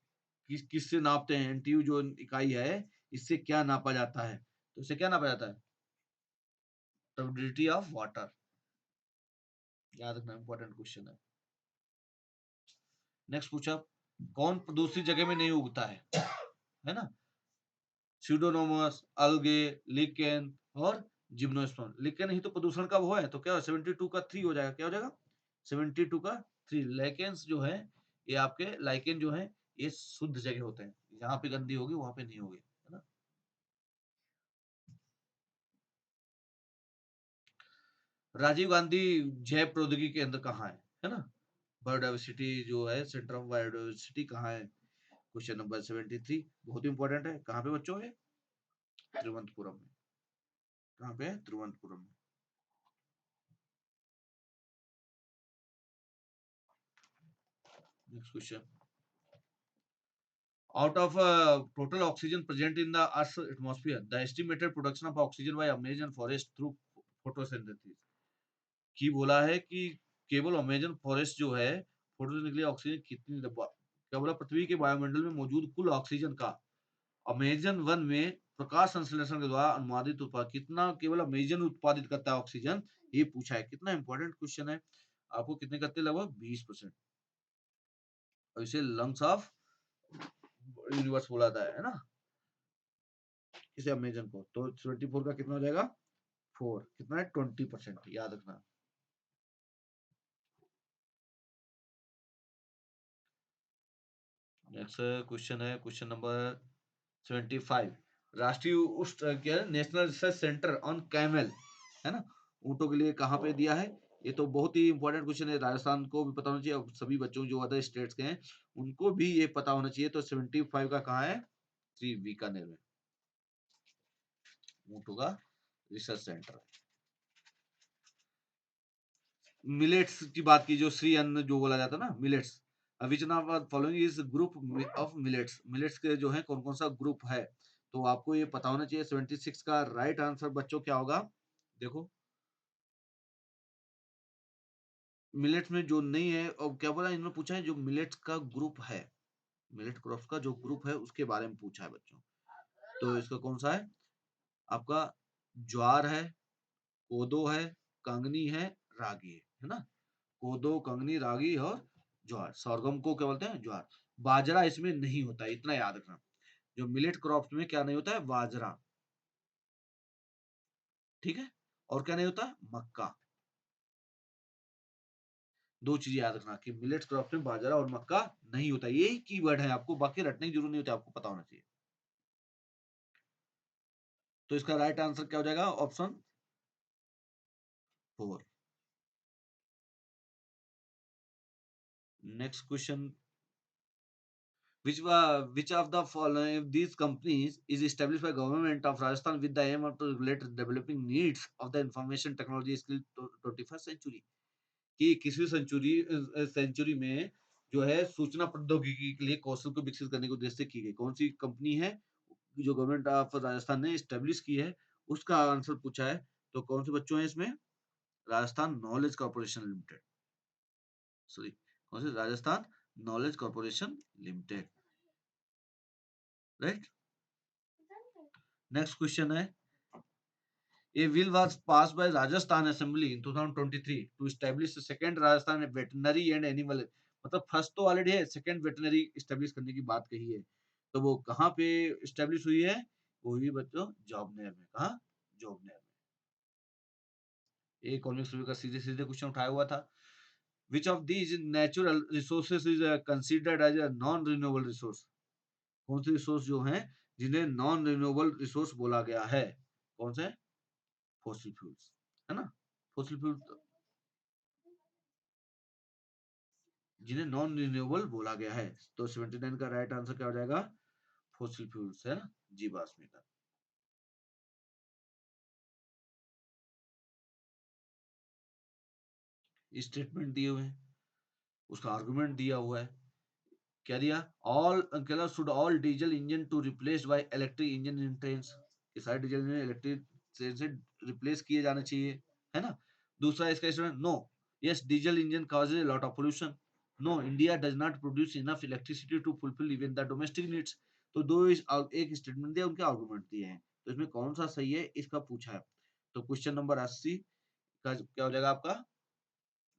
किससे नापते हैं? एनटीयू जो इकाई है, इससे क्या नापा जाता है? तो इससे क्या नापा जाता है? Turbidity of water. याद रखना, इंपॉर्टेंट क्वेश्चन है। नेक्स्ट पूछा, कौन दूसरी जगह में नहीं उगता है ना? स्यूडोमोनास, अल्गे, लिकेन और जिम्नोस्पर्म। लिकेन ही तो प्रदूषण का वो है, तो क्या 72 का 3 हो जाएगा, क्या हो जाएगा? 72 का 3। लाइकेन्स जो है, ये आपके लाइकेन जो है, ये शुद्ध जगह होते हैं, जहां पे गंदी होगी वहां पे नहीं होगी, है ना? राजीव गांधी जैव प्रौद्योगिकी केंद्र कहाँ है ना? बायोडाइवर्सिटी जो है, सेंटर ऑफ बायोडाइवर्सिटी कहाँ है? क्वेश्चन नंबर 73 बहुत इंपॉर्टेंट है। कहाँ पे बच्चों है? तिरुवनंतपुरम में। कहाँ पे है? तिरुवनंतपुरम में। Next question, out of total oxygen present in the earth's atmosphere, the estimated production of oxygen by Amazon forest through photosynthesis। की बोला है कि केवल अमेजन फॉरेस्ट जो है, फोटोसिंथेसिस के लिए ऑक्सीजन कितनी क्या बोला? पृथ्वी के वायुमंडल में मौजूद कुल ऑक्सीजन का अमेजन वन में प्रकाश संश्लेषण के द्वारा अनुवादित उत्पाद कितना केवल अमेजन उत्पादित करता है ऑक्सीजन, ये पूछा है। कितना इंपॉर्टेंट क्वेश्चन है। आपको कितने करते हैं? लगभग 20%। और इसे लंग्स ऑफ यूनिवर्स बोला जाता है ना, इसे अमेजन को। तो 74 का कितना हो जाएगा? 4। कितना है? 20%, याद रखना। नेक्स्ट क्वेश्चन है क्वेश्चन नंबर 75। राष्ट्रीय उष्ण क्या है? National research centre on camel, है ना, ऊंटों के लिए कहाँ पे दिया है? ये तो बहुत ही इंपॉर्टेंट क्वेश्चन है। राजस्थान को भी पता होना चाहिए, और सभी बच्चों जो अदर स्टेट्स के हैं उनको भी ये पता होना चाहिए। तो 75 का कहाँ है? श्री बीकानेर में ऊंटों का रिसर्च सेंटर है। मिलेट्स की बात की, जो श्री अन्न जो बोला जाता है ना, millets. Which of following is group of millets. Millets के जो है कौन कौन सा ग्रुप है, तो आपको ये पता होना चाहिए। 76 का राइट आंसर बच्चों क्या होगा? देखो, मिलेट्स में जो नहीं है, और क्या बोला इन्होंने? पूछा है जो मिलेट्स का ग्रुप है, मिलेट क्रॉप्स का जो ग्रुप है उसके बारे में पूछा है बच्चों। तो इसका कौन सा है? आपका ज्वार है, कोदो है, कंगनी है, रागी है ना? कोदो, कंगनी, रागी और ज्वार। sorghum को क्या बोलते हैं? ज्वार। बाजरा इसमें नहीं होता है, इतना याद रखना। जो मिलेट क्रॉप्स में क्या नहीं होता है? बाजरा। ठीक है। और क्या नहीं होता है? मक्का। दो चीजें याद रखना कि मिलेट क्रॉप्स में बाजरा और मक्का नहीं होता। यही कीवर्ड है, आपको बाकी रटने की जरूरत नहीं होती, आपको पता होना चाहिए। तो इसका राइट आंसर क्या हो जाएगा? Option 4। Next question, which of the following these companies is established by government of Rajasthan with the aim of to regulate developing needs of the information technology skill 21st century। कि किसी century में जो है सूचना प्रौद्योगिकी के लिए कौशल को विकसित करने के उद्देश्य से की गई कौन सी कंपनी है, जो गवर्नमेंट ऑफ राजस्थान ने स्टेब्लिश की है? उसका आंसर पूछा है। तो कौन से बच्चों हैं इसमें? Rajasthan knowledge corporation limited. Sorry, कौन से? Rajasthan knowledge corporation limited, right. Next question है, A bill was passed by Rajasthan Assembly in 2023 to establish the second Rajasthan veterinary and animal। मतलब फर्स्ट तो ऑलरेडी है, सेकंड वेटनरी स्टेब्लिश करने की बात कही है। तो वो कहाँ पे स्टेब्लिश हुई है? वो हुई बच्चों जॉबनेर में। कहाँ? जॉबनेर में। इकोनॉमिक्स का सीधे सीधे क्वेश्चन उठाया हुआ था। Which of these natural resources is considered as a non renewable resource. कौन से रिसोर्स जो हैं जिन्हें नॉन रिन्यूएबल रिसोर्स बोला गया है? कौन से? फॉसिल फ्यूल्स, है ना? फॉसिल फ्यूल जिन्हें नॉन रिन्यूएबल बोला गया है। तो 79 का राइट आंसर क्या हो जाएगा? फॉसिल फ्यूल्स, है ना, जीवाश्म ईंधन। स्टेटमेंट दिए हुए हैं, उसका आर्गुमेंट दिया हुआ है। क्या दिया? ऑल क्या should all diesel engine to replace by electric engine in trains. कि सारे डीजल इंजन इलेक्ट्रिक ट्रेन से रिप्लेस किए जाने चाहिए, है ना? दूसरा इसका statement, no, yes diesel engine causes lot of pollution. No India does not produce enough electricity to fulfil even the domestic needs. तो एक स्टेटमेंट दिया, उनके आर्गुमेंट दिए हैं, तो इसमें कौन सा सही है इसका पूछा है। तो क्वेश्चन नंबर 80 का क्या हो जाएगा आपका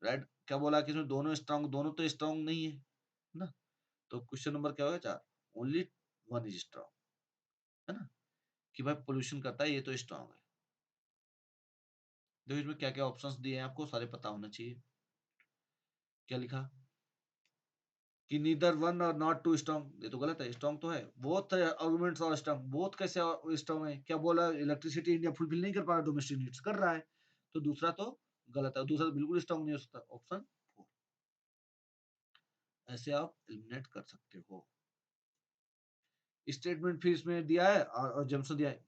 राइट। क्या बोला कि इसमें दोनों स्ट्रांग, दोनों तो स्ट्रांग नहीं है ना। तो क्वेश्चन नंबर क्या होगा 4, ओनली वन इज स्ट्रांग, है ना, कि भाई पोल्यूशन करता है ये तो स्ट्रांग है। देखो इसमें क्या क्या ऑप्शंस दिए हैं आपको सारे पता होना चाहिए। क्या लिखा कि नीदर वन और नॉट टू स्ट्रांग, ये तो गलत है, स्ट्रांग तो है। बोथ आर्गुमेंट्स और स्ट्रांग, बोथ कैसे स्ट्रांग है, क्या बोला इलेक्ट्रिसिटी इंडिया फुलफिल नहीं कर पा रहा, डोमेस्टिक नीड्स कर रहा है। तो दूसरा तो गलत है, दूसरा तो बिल्कुल स्ट्रांग नहीं हो सकता, ऑप्शन 4। ऐसे आप एलिमिनेट कर सकते हो। स्टेटमेंट फिर इसमें दिया है और जम्सन दिया है।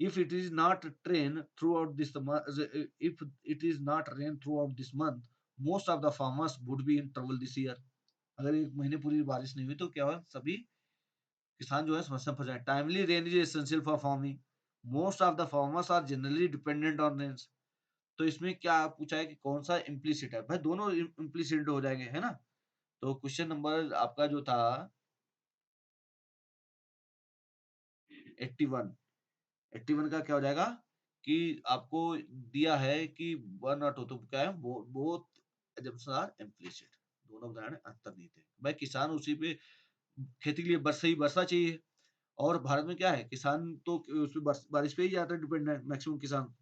If it is not rain throughout this month, if it is not rain throughout this month, most of the farmers would be in trouble this year. अगर एक महीने पूरी बारिश नहीं हुई तो क्या हुआ, सभी किसान जो है समस्या में फंस जाए। Timely rain is essential for farming, most of the farmers are generally dependent on rains. तो इसमें क्या पूछा है कि कौन सा इम्प्लीसिट है, भाई दोनों इम्प्लीसिट हो जाएंगे, है ना। तो क्वेश्चन नंबर आपका जो था 81, 81 का क्या हो जाएगा कि आपको दिया है कि वन और टू, तो क्या है बोथ एजम्पशन आर इम्प्लिसिट, दोनों उदाहरण अंतर्निहित है। भाई किसान उसी पे खेती के लिए बरस ही वर्षा चाहिए, और भारत में क्या है किसान तो उसपे बारिश पे ही ज्यादा डिपेंड है मैक्सिमम किसान।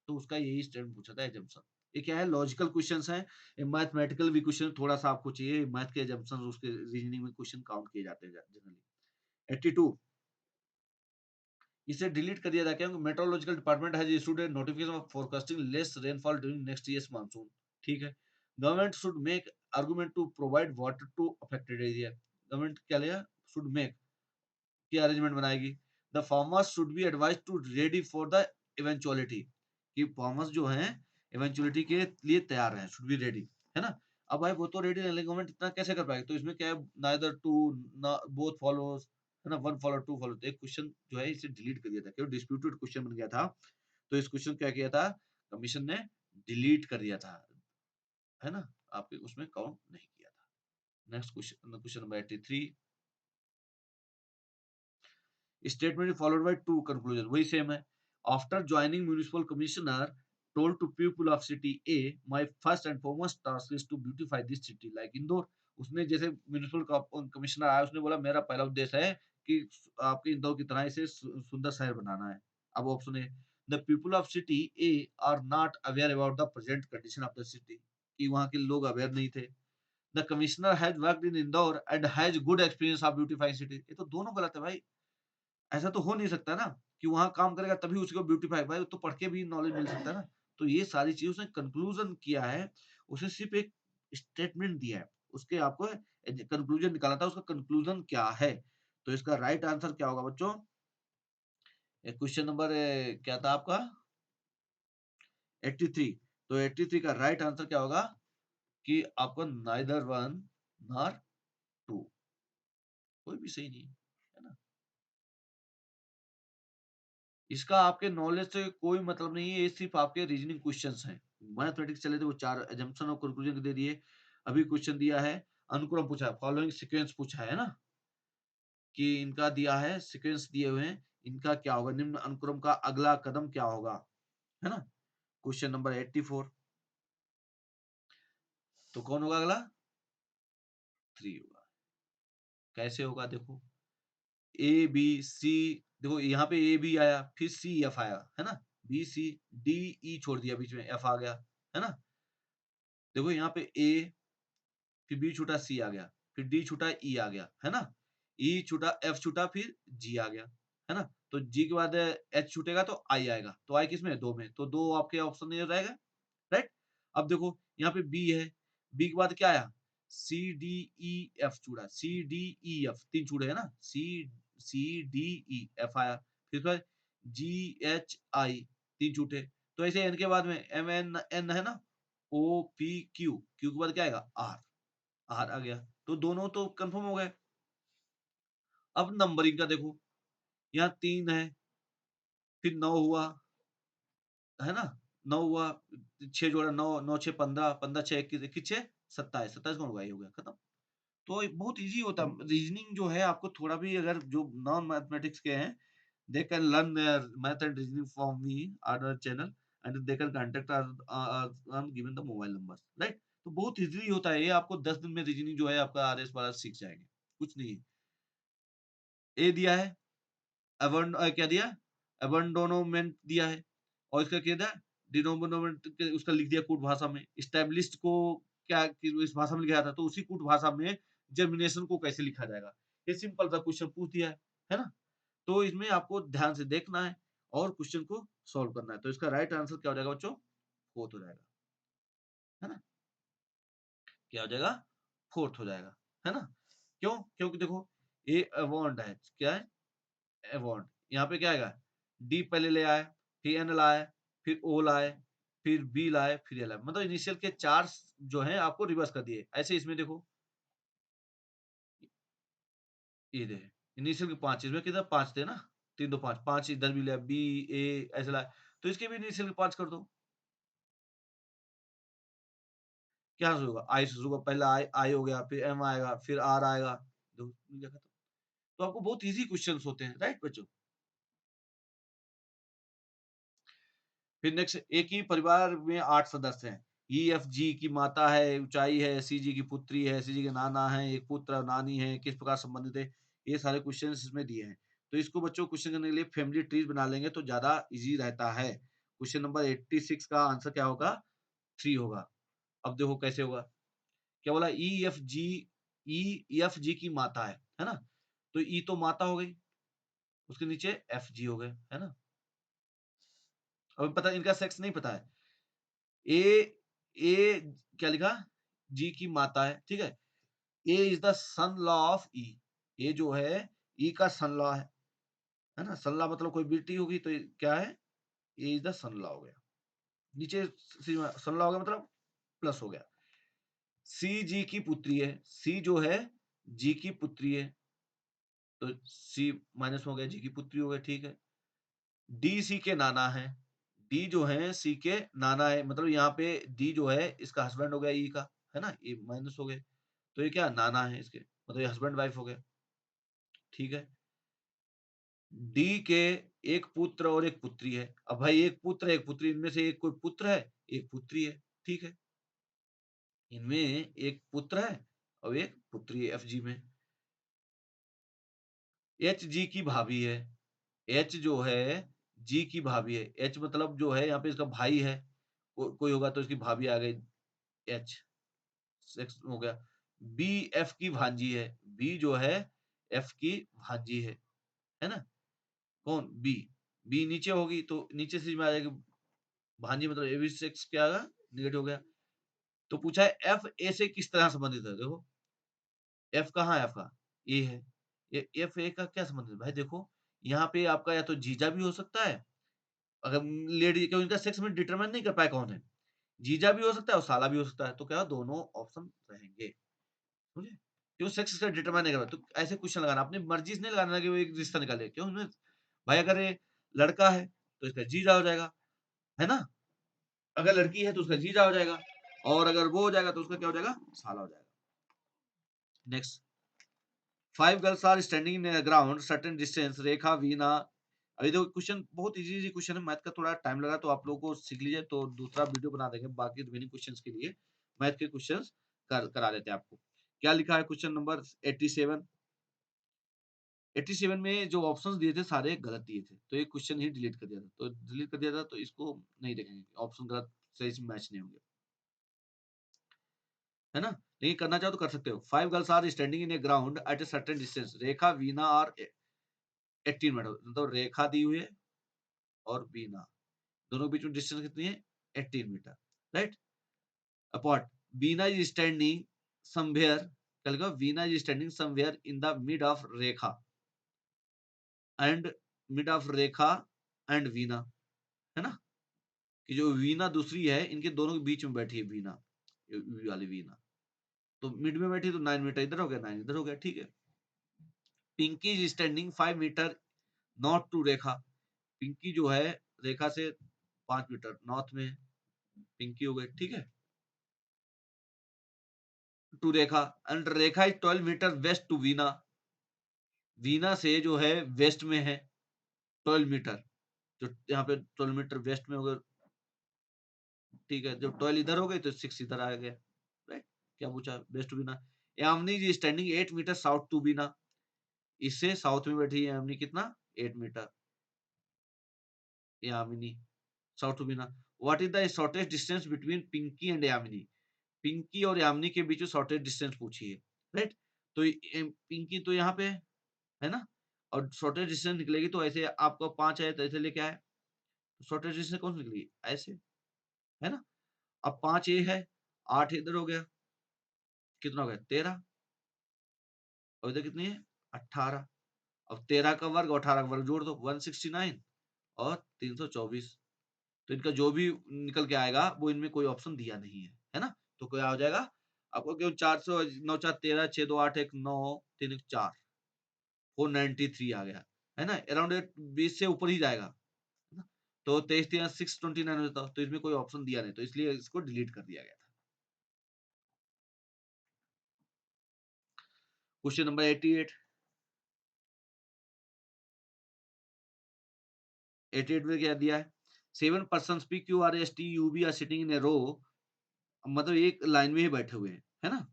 तो उसका यही स्टैंड पूछा था एजम्पशन। ये क्या है लॉजिकल क्वेश्चंस हैं, ये मैथमेटिकल भी क्वेश्चन थोड़ा सा आपको चाहिए, मैथ के एजम्पशन उसके रीजनिंग में क्वेश्चन काउंट किए जाते हैं जनरली। 82, इसे डिलीट कर दिया था क्या, metrological department has issued a notification of forecasting less rainfall during next years monsoon. ठीक है, government should make argument to provide water to affected area. Government क्या लेगा, शुड मेक, क्या अरेंजमेंट बनाएगी। The farmers should be advise to ready for the eventuality, कि farmers जो हैं eventuality के लिए तैयार हैं, शुड बी रेडी, है ना। अब भाई वो तो रेडी नहीं, गवर्नमेंट इतना कैसे कर पाएगी, तो इसमें क्या है नाइदर टू बोथ फॉलोज, है ना, वन फॉलो टू फॉलो। तो एक क्वेश्चन जो है इसे डिलीट कर दिया था, क्यों डिस्प्यूटेड क्वेश्चन बन गया था। तो इस क्वेश्चन क्या किया था कमीशन ने, डिलीट कर दिया था, है ना, आपके उसमें काउंट नहीं किया था। Next question, question number 83, statement is followed by two conclusions, वही सेम है। After joining municipal commissioner told to people of city A, my first and foremost task is to beautify this city like Indore. उसने जैसे municipal commissioner आया, उसने बोला मेरा पहला उद्देश्य है कि आपके इंदौर की तरह इसे सुंदर शहर बनाना है। अब ऑप्शन है, the people of city A are not aware about the present condition of the city, कि वहाँ के लोग अवेयर नहीं थे। The commissioner has worked in Indore and has good experience of beautifying city. ये तो दोनों गलत है भाई, ऐसा तो हो नहीं सकता ना कि वहाँ काम करेगा तभी उसको ब्यूटीफाई, भाई तो पढ़ के भी नॉलेज मिल सकता है ना। तो ये सारी चीज़ उसने कंक्लूज़न किया है, उसे सिर्फ़ एक स्टेटमेंट दिया है, उसके आपको कंक्लूज़न निकालना था, उसका कंक्लूज़न क्या है? तो इसका राइट आंसर क्या होगा बच्चों? क्वेश्चन नंबर क्या था आपका? 83। तो 83 का राइट आंसर क्या होगा कि आपका नाइदर 1 नॉर 2, कोई भी सही नहीं है, है ना? इसका आपके नॉलेज से कोई मतलब नहीं है, ये सिर्फ़ आपके रीज़निंग क्वेश्चन्स हैं। मैथमेटिक्स चले थे वो 4 असम्पशन और कंक्लूजन दे दिए। अभी क्वेश्चन दिया है, अनुक्रम पूछा है, फॉलोइंग सीक्वेंस पूछा है ना? कि इनका दिया है, सीक्वेंस दिए हुए हैं, इनका क्या होगा? निम्न अनुक्रम का अगला कदम क्या होगा? है ना? क्वेश्चन नंबर 84, तो कौन होगा अगला? 3 होगा। कैसे होगा देखो, ए, बी, सी, देखो यहाँ पे ए, बी आया, फिर सी, एफ आया, है ना? बी, सी, डी, ई छोड़ दिया बीच में, एफ आ गया, है ना? देखो यहाँ पे ए, फिर बी छूटा, सी आ गया, फिर डी छूटा, ई आ गया, है ना? ई छूटा, एफ छूटा, फिर जी आ गया, है ना? तो जी के बाद एच छूटेगा तो आई आएगा, तो आई किसमें? 2 में, तो 2 आपके ऑप्शन में रहेगा, राइट? अब देखो यहाँ पे बी है, बी के बाद क्या आया? सी, डी, ई, एफ छूटा, सी, डी, ई, एफ 3 छूटे है ना? सी, सी, डी, ई, एफ आया, फिर उसके बाद जी, एच, आई 3 छूटे, तो ऐसे एन के बाद में एम, एन, एन है ना? ओ, पी, क्यू, क्यू के बाद क्या आएगा? आर, आर आ गया, तो दोनों तो कंफर्म हो गए। अब नंबरिंग का देखो, यहाँ 3 है, फिर 9 हुआ, है ना? 9 हुआ, 6 जोड़ा 9, 9 6 15, 15 6 21, 21 6 27, 27 कौन होगा? ये हो गया खत्म। तो बहुत ईज़ी होता है। रीज़निंग जो है आपको थोड़ा भी अगर जो नॉन मैथमेटिक्स के हैं, they can learn math and reasoning from me other channel and they can contact on given the mobile numbers, right? तो बहुत ईज़िली होता है ये, आपको 10 दिन में रीज़निंग जो है आपका आर-एस-पारस सीख जाएँगे, कुछ नहीं है। ए दिया है, क्या दिया? अबैंडोनमेंट दिया है और इसका क्या दिया? डिनोमिनेट के उसका लिख दिया कूट भाषा में। एस्टेब्लिश्ड को क्या कि इस भाषा में लिखा था, तो उसी कूट भाषा में जर्मिनेशन को कैसे लिखा जाएगा? ये सिंपल सा क्वेश्चन पूछ दिया है ना? तो इसमें आपको ध्यान से देखना है और क्वेश्चन को सॉल्व करना है। तो इसका राइट आंसर क्या हो जाएगा बच्चों? 4th हो जाएगा, है ना? क्या हो जाएगा? 4th हो जाएगा, है ना? क्यों? क्योंकि देखो ये अबॉन्ड है, क्या है? अबॉन्ड। यहाँ पे क्या आएगा? डी पहले ले आए, फिर एन लाए, फिर ओ लाए, फिर बी लाए, फिर ए लाए। मतलब इनिशियल के 4 जो हैं आपको रिवर्स कर दिए। ऐसे इसमें देखो, ये देखिए, इनिशियल के 5 इसमें किधर 5 थे ना? 3 2 5, 5 इधर भी लिया, बी, ए ऐसे लाए। तो इसके भी इनिशियल के 5 कर दो। क्या से होगा? आई से होगा, पहला आई आई हो गया, फिर एम आएगा, फिर आर आएगा। दो मिल गया खत्म। तो आपको बहुत ईज़ी क्वेश्चन्स होते हैं, राइट बच्चों? फिर नेक्स्ट, एक ही परिवार में 8 सदस्य हैं। ईएफजी की माता है, ऊँचाई है, सीजी की पुत्री है, सीजी के नाना हैं, एक पुत्र और नानी है, किस प्रकार संबंधित है? ये सारे क्वेश्चन्स इसमें दिए हैं। तो इसको बच्चों क्वेश्चन करने के लिए फैमिली ट्रीज़ बना लेंगे तो ज़्यादा ईज़ी रहता है। क्वेश्चन नंबर 86 का आंसर क्या होगा? 3 होगा। अब देखो कैसे होगा? क्या बोला? ईएफजी की माता है ना? तो ई तो माता हो गई, उसके नीचे एफजी हो गए, है ना? अभी पता इनका सेक्स नहीं पता है। ए ए क्या लिखा? जी की माता है, ठीक है? A is the son law of E. A जो है ई का सन लॉ है ना? सन लॉ मतलब कोई बेटी होगी तो ये क्या है? A is the son law हो गया। नीचे सी सन लॉ हो गया मतलब प्लस हो गया। सी जी की पुत्री है। सी जो है जी की पुत्री है, तो सी माइनस हो गया, जी की पुत्री हो गया, ठीक है? डी सी के नाना हैं। डी जो है सी के नाना है, मतलब यहाँ पे डी जो है इसका हस्बैंड हो गया ई का, है ना? ये माइनस हो गए। तो ये क्या नाना है इसके, मतलब ये हस्बैंड वाइफ हो गया, ठीक है? डी के एक पुत्र और एक पुत्री है। अब भाई एक पुत्र, एक पुत्री, इनमें से एक कोई पुत्र है, एक पुत्री है, ठीक है? इनमें एक पुत्र है और एक पुत्री है एफजी में। एच जी की भाभी है। एच जो है जी की भाभी है। एच मतलब जो है यहाँ पे इसका भाई है। कोई होगा तो इसकी भाभी आ गई एच, सेक्स हो गया। बी एफ की भांजी है। बी जो है एफ की भांजी है ना? कौन? बी। बी नीचे होगी तो नीचे से में आ जाएगी भांजी, मतलब ए बी सेक्स क्या आएगा? नेगेटिव हो गया। तो पूछा है एफ ए से किस तरह संबंधित है? देखो एफ कहाँ है आपका? ए है। एफ ए का क्या संबंध है? भाई देखो यहाँ पे आपका या तो जीजा भी हो सकता है, अगर लेडी, क्योंकि इनका सेक्स में डिटरमाइन नहीं कर पाया कौन है। जीजा भी हो सकता है और साला भी हो सकता है। तो क्या दोनों ऑप्शन रहेंगे। समझे? क्यों सेक्स इसका डिटरमाइन नहीं कर पाया। तो ऐसे क्वेश्चन लगाना, अपनी मर्ज़ी से नहीं लगाना कि वो एक रिश्ता निकाले। क्यों ना, भाई अगर ये लड़का है तो इसका जीजा हो जाएगा, है ना? अगर लड़की है तो उसका जीजा हो जाएगा और अगर वो हो जाएगा तो उसका क्या हो जाएगा? साला हो जाएगा। Next, 5 girls are standing in a ground certain distance, Rekha, Veena. अभी देखो क्वेश्चन बहुत इजी क्वेश्चन है, मैथ का थोड़ा टाइम लगा तो आप लोगों को सीख लीजिए, तो दूसरा वीडियो बना देंगे बाकी रिमेनिंग क्वेश्चंस के लिए। मैथ के क्वेश्चंस करा देते हैं आपको। क्या लिखा है क्वेश्चन नंबर 87? 87 में जो ऑप्शंस दिए थे सारे गलत दिए थे, तो ये क्वेश्चन ही डिलीट कर दिया था। तो डिलीट कर दिया था तो इसको नहीं देखेंगे, ऑप्शन गलत सही से मैच नहीं होंगे, है ना? नहीं करना चाहो तो कर सकते हो। 5 girls are standing in a ground at a certain distance, Rekha, Veena और 18 मीटर, तो रेखा दी हुई है और बीना, दोनों के बीच में डिस्टेंस कितनी है? 18 meter, right? Apart, Bina is standing somewhere, क्या लिखा? Bina is standing somewhere in the mid of Rekha and mid of Rekha and Veena, है ना? कि जो वीना दूसरी है इनके दोनों के बीच में बैठी है वीना, ये वाली वीना। तो मिड में बैठी तो 9 मीटर इधर हो गया, 9 इधर हो गया, ठीक है? Pinky is standing 5 meter north to Rekha, Pinky जो है रेखा से 5 मीटर नॉर्थ में है, पिंकी हो गई, ठीक है? To Rekha, and Rekha is 12 metre west to Veena. Veena से जो है वेस्ट में है 12 मीटर, जो यहाँ पे 12 मीटर वेस्ट में होगा, ठीक है। जब 12 इधर हो गई तो 6 इधर आ गया, राइट। क्या पूछा, west to Bina. Yamini ji standing 8 meter south to Bina, इससे साउथ में बैठी है यामिनी, कितना 8 meter. Yamini south to Bina. What is the shortest distance between Pinky and Yamini. Pinky और यामिनी के बीच में शॉर्टेस्ट डिस्टेंस पूछी है, राइट। तो पिंकी तो यहाँ पे है ना, और शॉर्टेस्ट डिस्टेंस निकलेगी तो ऐसे आपका 5 है तो ऐसे लेके आए, शॉर्टेस्ट डिस्टेंस कौन सी निकलेगी, ऐसे, है ना। अब 5 ये है, 8 इधर हो गया, कितना हो गया 13, और इधर कितनी है 18। अब 13 का वर्ग और 18 का वर्ग जोड़ दो 169 और 324। तो इनका जो भी निकल के आएगा वो इनमें कोई ऑप्शन दिया नहीं है ना। तो क्या हो जाएगा आपको, क्यों 400 9 4 13 6 2 8 1 9 3 1 4 493 आ गया, है ना। अराउंड 20 से ऊपर ही जाएगा, है ना। तो 23 3 629 हो जाता, तो इसमें कोई ऑप्शन दिया नहीं, तो इसलिए इसको डिलीट कर दिया गया था। Question number 88। 88 में क्या दिया है, 7 person P Q R S T U B are sitting in a row, मतलब एक लाइन में ही बैठे हुए हैं, है ना।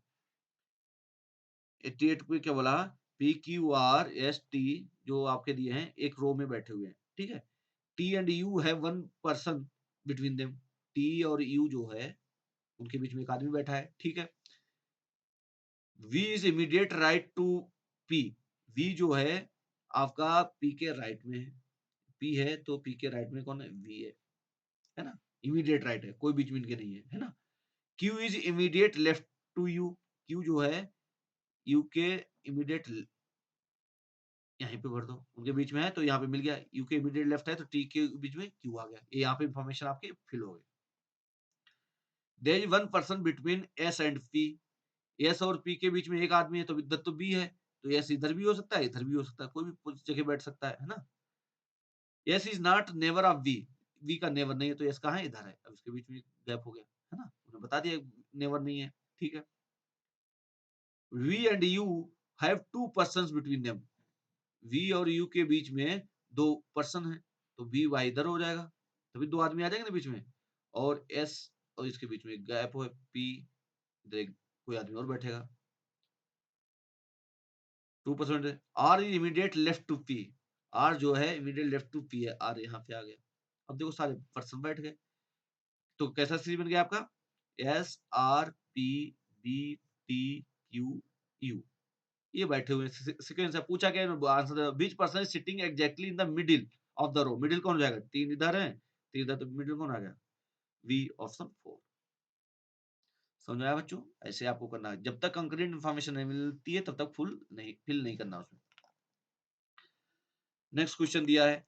88 पे क्या बोला, P Q R S T जो आपके दिए हैं एक रो में बैठे हुए हैं, ठीक है। टी एंड यू है 1 पर्सन बिटवीन देम, टी और यू जो है उनके बीच में एक आदमी बैठा है, ठीक है। V is immediate right to P, V जो है आपका पी के राइट में है, पी है तो पी के राइट में कौन है, वी है ना। इमीडिएट राइट है, कोई बीच में इनके नहीं है ना। Q is immediate left to U, Q जो है यू के इमीडिएट यहीं पे भर दो, उनके बीच में है तो यहाँ पे मिल गया, यू के इमीडिएट लेफ्ट है तो टी के बीच में क्यू आ गया, ये यहाँ पे इंफॉर्मेशन आपकी फिल हो गई। There is one person between S and P, S और पी के बीच में एक आदमी है तो इधर तो बी है, तो एस इधर भी हो सकता है इधर भी हो सकता है, कोई भी जगह बैठ सकता है ना। S is not neighbour of V, V का नेवर नहीं है तो एस कहाँ है, इधर है, अब इसके बीच में गैप हो गया, है ना, उन्हें बता दिया नेवर नहीं है, ठीक है। V and U have two person between them, V और यू के बीच में दो पर्सन है, तो वी वाई इधर हो जाएगा, तभी दो आदमी आ जाएंगे ना बीच में, और एस और इसके बीच में गैप हो पी, इधर कोई आदमी और बैठेगा। 2% R is immediate left to P, R जो है इमीडिएट लेफ्ट टू पी है, आर यहाँ पे आ गया। अब देखो सारे पर्सन बैठ गए, तो कैसा सीरीज बन गया आपका, S R P B T Q U, ये बैठे हुए सीक्वेंस है। पूछा क्या है, आंसर बीच person is sitting exactly in the middle of the row, middle कौन हो जाएगा, तीन इधर है तीन इधर, तो मिडिल कौन आ गया, वी ऑप्शन 4। समझ में आया बच्चों, ऐसे आपको करना है, जब तक कंक्रीट इन्फॉर्मेशन नहीं मिलती है तब तक फुल नहीं फिल नहीं करना उसमें। नेक्स्ट क्वेश्चन दिया है,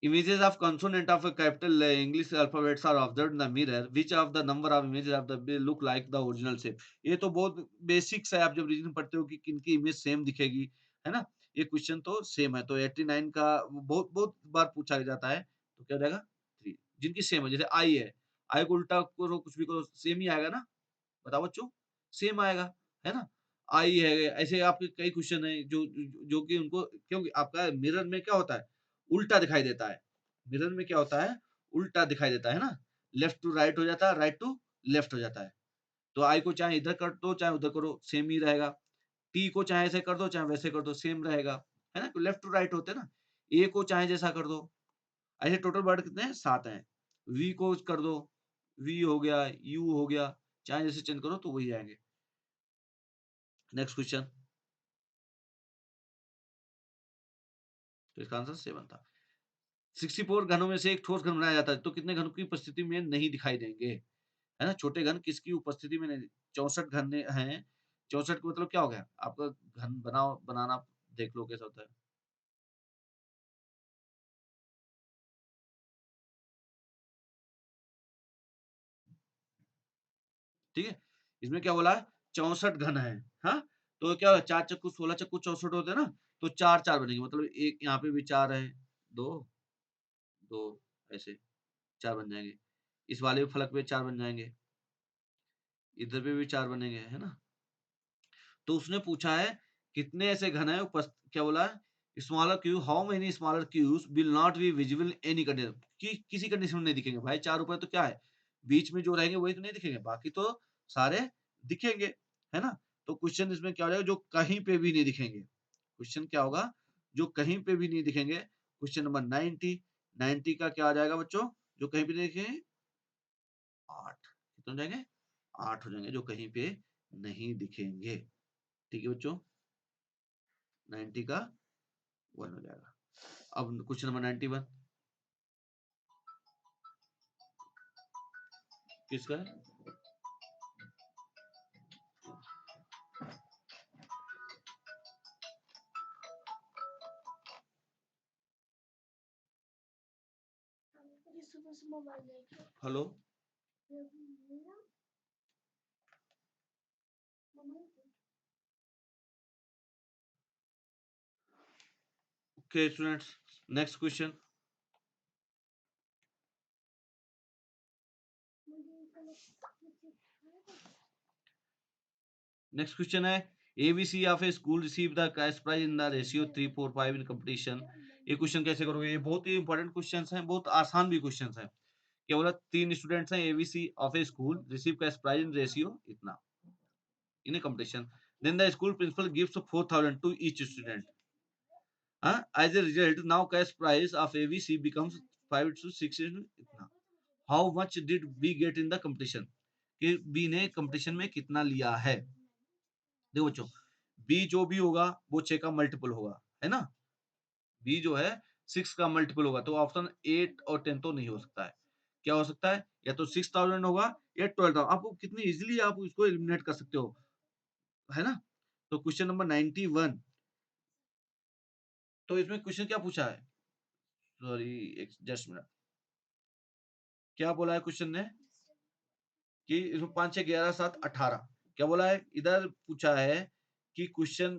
images of consonant of a capital English alphabets are observed in the mirror. Which of the number of images of the look like the original shape? ये तो बहुत बेसिक्स है, आप जब रीजनिंग पढ़ते हो कि किनकी इमेज सेम दिखेगी, है ना। ये क्वेश्चन तो सेम है, तो 89 का बहुत बहुत बार पूछा जाता है, तो क्या हो जाएगा 3। जिनकी सेम है, जैसे आई है, आई को उल्टा करो कुछ भी करो सेम ही आएगा ना, बताओ बच्चों, सेम आएगा, है ना। आई है, ऐसे आपके कई क्वेश्चन है जो कि उनको, क्योंकि आपका मिरर में क्या होता है, उल्टा दिखाई देता है, मिरर में क्या होता है, उल्टा दिखाई देता है ना, लेफ्ट टू राइट हो जाता है, राइट टू लेफ्ट हो जाता है। तो आई को चाहे इधर कर दो चाहे उधर करो सेम ही रहेगा, टी को चाहे ऐसे कर दो चाहे वैसे कर दो सेम रहेगा, है ना, लेफ्ट टू राइट होते हैं ना। ए को चाहे जैसा कर दो, ऐसे टोटल वर्ड कितने हैं 7 हैं। वी को कर दो, वी हो गया, यू हो गया, चाहे जैसे चेंज करो तो वही आएंगे। नेक्स्ट क्वेश्चन, तो इसका आंसर 7 था। 64 घनों में से एक ठोस घन बनाया जाता है, तो कितने घनों की उपस्थिति में नहीं दिखाई देंगे, है ना। छोटे घन किसकी उपस्थिति में नहीं, 64 घन हैं, 64 का मतलब क्या हो गया आपका, घन बनाओ बनाना देख लो कैसा होता है, ठीक है। इसमें क्या बोला है 64 घन है, हाँ। तो क्या 4 चक्कू 16 चक्कू 64 होते हैं ना, तो 4 4 बनेंगे, मतलब एक यहाँ पे भी 4 है, दो दो ऐसे 4 बन जाएंगे, इस वाले फलक पे 4 बन जाएंगे, इधर पे भी 4 बनेंगे, है ना? तो उसने पूछा है कितने ऐसे घन है क्या बोला है? Smaller cube, how many smaller cubes will not be visible in any condition, कि किसी कंडीशन में नहीं दिखेंगे। भाई 4 ऊपर तो क्या है? बीच में जो रहेंगे वही तो नहीं दिखेंगे, बाकी तो सारे दिखेंगे, है ना? तो क्वेश्चन इसमें क्या हो जाएगा, जो कहीं पे भी नहीं दिखेंगे। क्वेश्चन क्या होगा? जो कहीं पे भी नहीं दिखेंगे। क्वेश्चन नंबर 90, 90 का क्या आ जाएगा बच्चों? जो कहीं पे नहीं दिखेंगे 8, कितने हो जाएंगे? 8 हो जाएंगे जो कहीं पे नहीं दिखेंगे। ठीक है बच्चों, 90 का 1 हो जाएगा। अब क्वेश्चन नंबर 91 किसका है? Hello, okay students, next question. Next question है, ABC of a school receive the cash prize in the ratio 3-4-5 in competition. ये क्वेश्चन कैसे करोगे? ये बहुत ही इंपॉर्टेंट क्वेश्चंस हैं, बहुत आसान भी क्वेश्चंस हैं। क्या बोला? 3 स्टूडेंट्स हैं, ABC of a school receive cash prize in ratio इतना in a competition, then the school principal gives 4000 to each student. As a result, now cash price of ABC becomes 5 to 6 इतना। How much did B get in the competition? कि B ने competition में कितना लिया है? देखो बच्चों, B जो भी होगा वो 6 का मल्टीपल होगा, है ना? B जो है 6 का मल्टीपल होगा, तो ऑप्शन 8 और 10 तो नहीं हो सकता है। क्या हो सकता है? या तो 6000 होगा या 12000। आपको कितनी इजीली आप इसको एलिमिनेट कर सकते हो, है ना? तो क्वेश्चन नंबर 91, तो इसमें क्वेश्चन क्या पूछा है? सॉरी, एक जस्ट मिनट, क्या बोला है क्वेश्चन ने? कि इसमें 5 6 11 7 18 क्या बोला है? इधर पूछा है कि question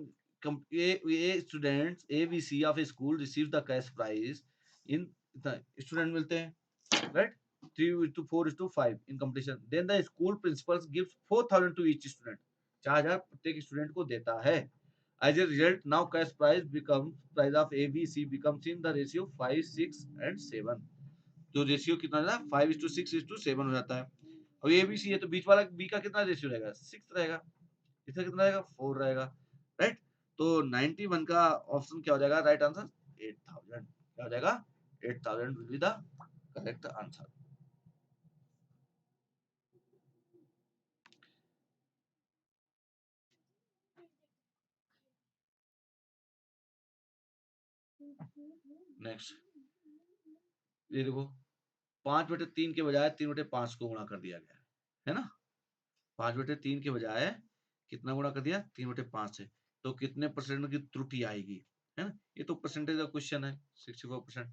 a students A B C of a school receive the cash prize in, student मिलते हैं, right? 3:4:5 in competition, then the school principal gives 4000 to each student, 4000 प्रत्येक स्टूडेंट को देता है। As a result now cash prize become, price of A B C becomes in the ratio 5 6 and 7। जो ratio कितना है? 5:6:7 हो जाता है। और ए बी सी है तो बीच वाला बी का कितना रेशियो रहेगा? 6 रहेगा। इसका कितना रहेगा? 4 रहेगा, राइट? तो 91 का ऑप्शन क्या हो जाएगा? Right answer 8000। क्या हो जाएगा? 8000 will be the correct answer. Next, ये देखो, 5/3 के बजाय 3/5 को गुणा कर दिया गया है ना? 5/3 के बजाय कितना गुणा कर दिया? 3/5 से। तो कितने परसेंट की त्रुटि आएगी, है ना? ये तो परसेंटेज का क्वेश्चन है, 64%।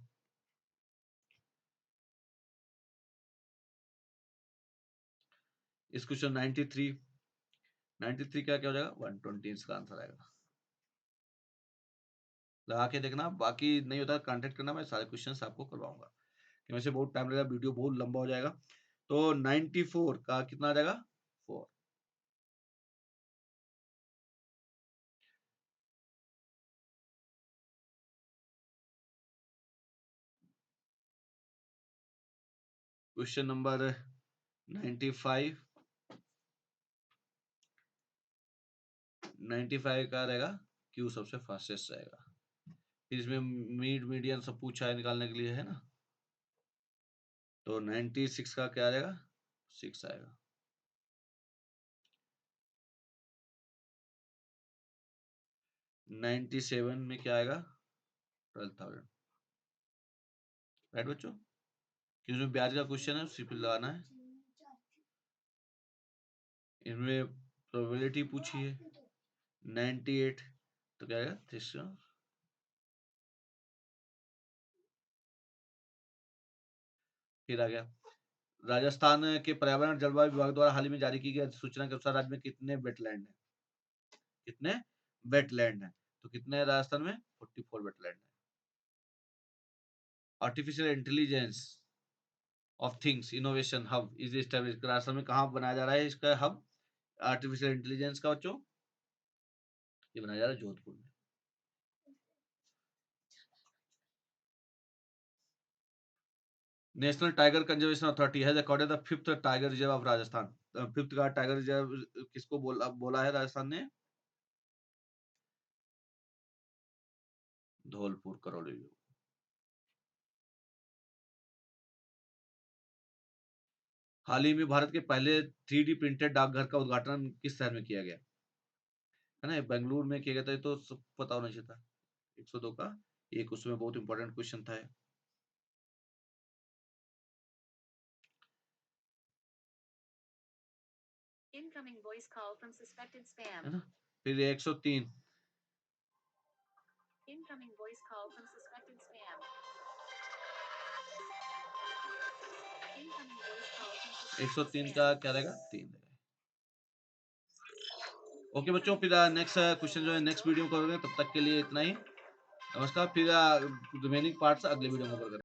इस क्वेश्चन 93, 93 का क्या हो जाएगा? 120 इसका आंसर आएगा। लगा के देखना, बाकी नहीं होता कांटेक्ट करना, मैं सारे क्वेश्चंस आपको करवाऊंगा। कि वैसे बहुत टाइम लगेगा, वीडियो बहुत लंबा हो जाएगा। तो 94 का कितना आ जाएगा? 4। क्वेश्चन नंबर 95, 95 का रहेगा क्यू सबसे फास्टेस्ट रहेगा। फिर इसमें मीड मीडियन सब पूछा है निकालने के लिए, है ना? तो 96 का क्या आएगा? 6 आएगा। 97 में क्या आएगा? 12,000, राइट बच्चों? इसमें ब्याज का क्वेश्चन है, उसी पे लगाना है। इनमें प्रोबेबिलिटी पूछी है 98, तो क्या आएगा? 300। फिर आ गया, राजस्थान के पर्यावरण जलवायु विभाग द्वारा हाल ही में जारी की गई सूचना के अनुसार राज्य में कितने वेटलैंड है? कितने वेटलैंड है? तो कितने है राजस्थान में? 44 वेटलैंड है। Artificial intelligence of things innovation hub is established, Rajasthan में कहाँ बनाया जा रहा है इसका हब? आर्टिफिशियल इंटेलिजेंस का बच्चों, ये बनाया जा रहा है जोधपुर में। National tiger conservation authority has accorded the fifth tiger reserve of Rajasthan. Fifth का टाइगर रिजर्व किसको बोला है राजस्थान ने? धौलपुर करौली। हाल ही में भारत के पहले 3D प्रिंटेड डाकघर का उद्घाटन किस शहर में किया गया? है ना, बेंगलुरु में किया गया था। ये तो सब पता होना चाहिए था। 102 का एक उसमें बहुत इंपॉर्टेंट क्वेश्चन था। Incoming voice call from suspected spam, है ना। फिर 103, incoming voice call from suspected spam, incoming voice call from suspected 103 का क्या रहेगा? 3 रहेगा। ओके बच्चों, फिर नेक्स्ट क्वेश्चन जो है नेक्स्ट वीडियो में करोगे। तब तक के लिए इतना ही। नमस्कार। फिर रिमेनिंग पार्ट्स अगले वीडियो में करेंगे।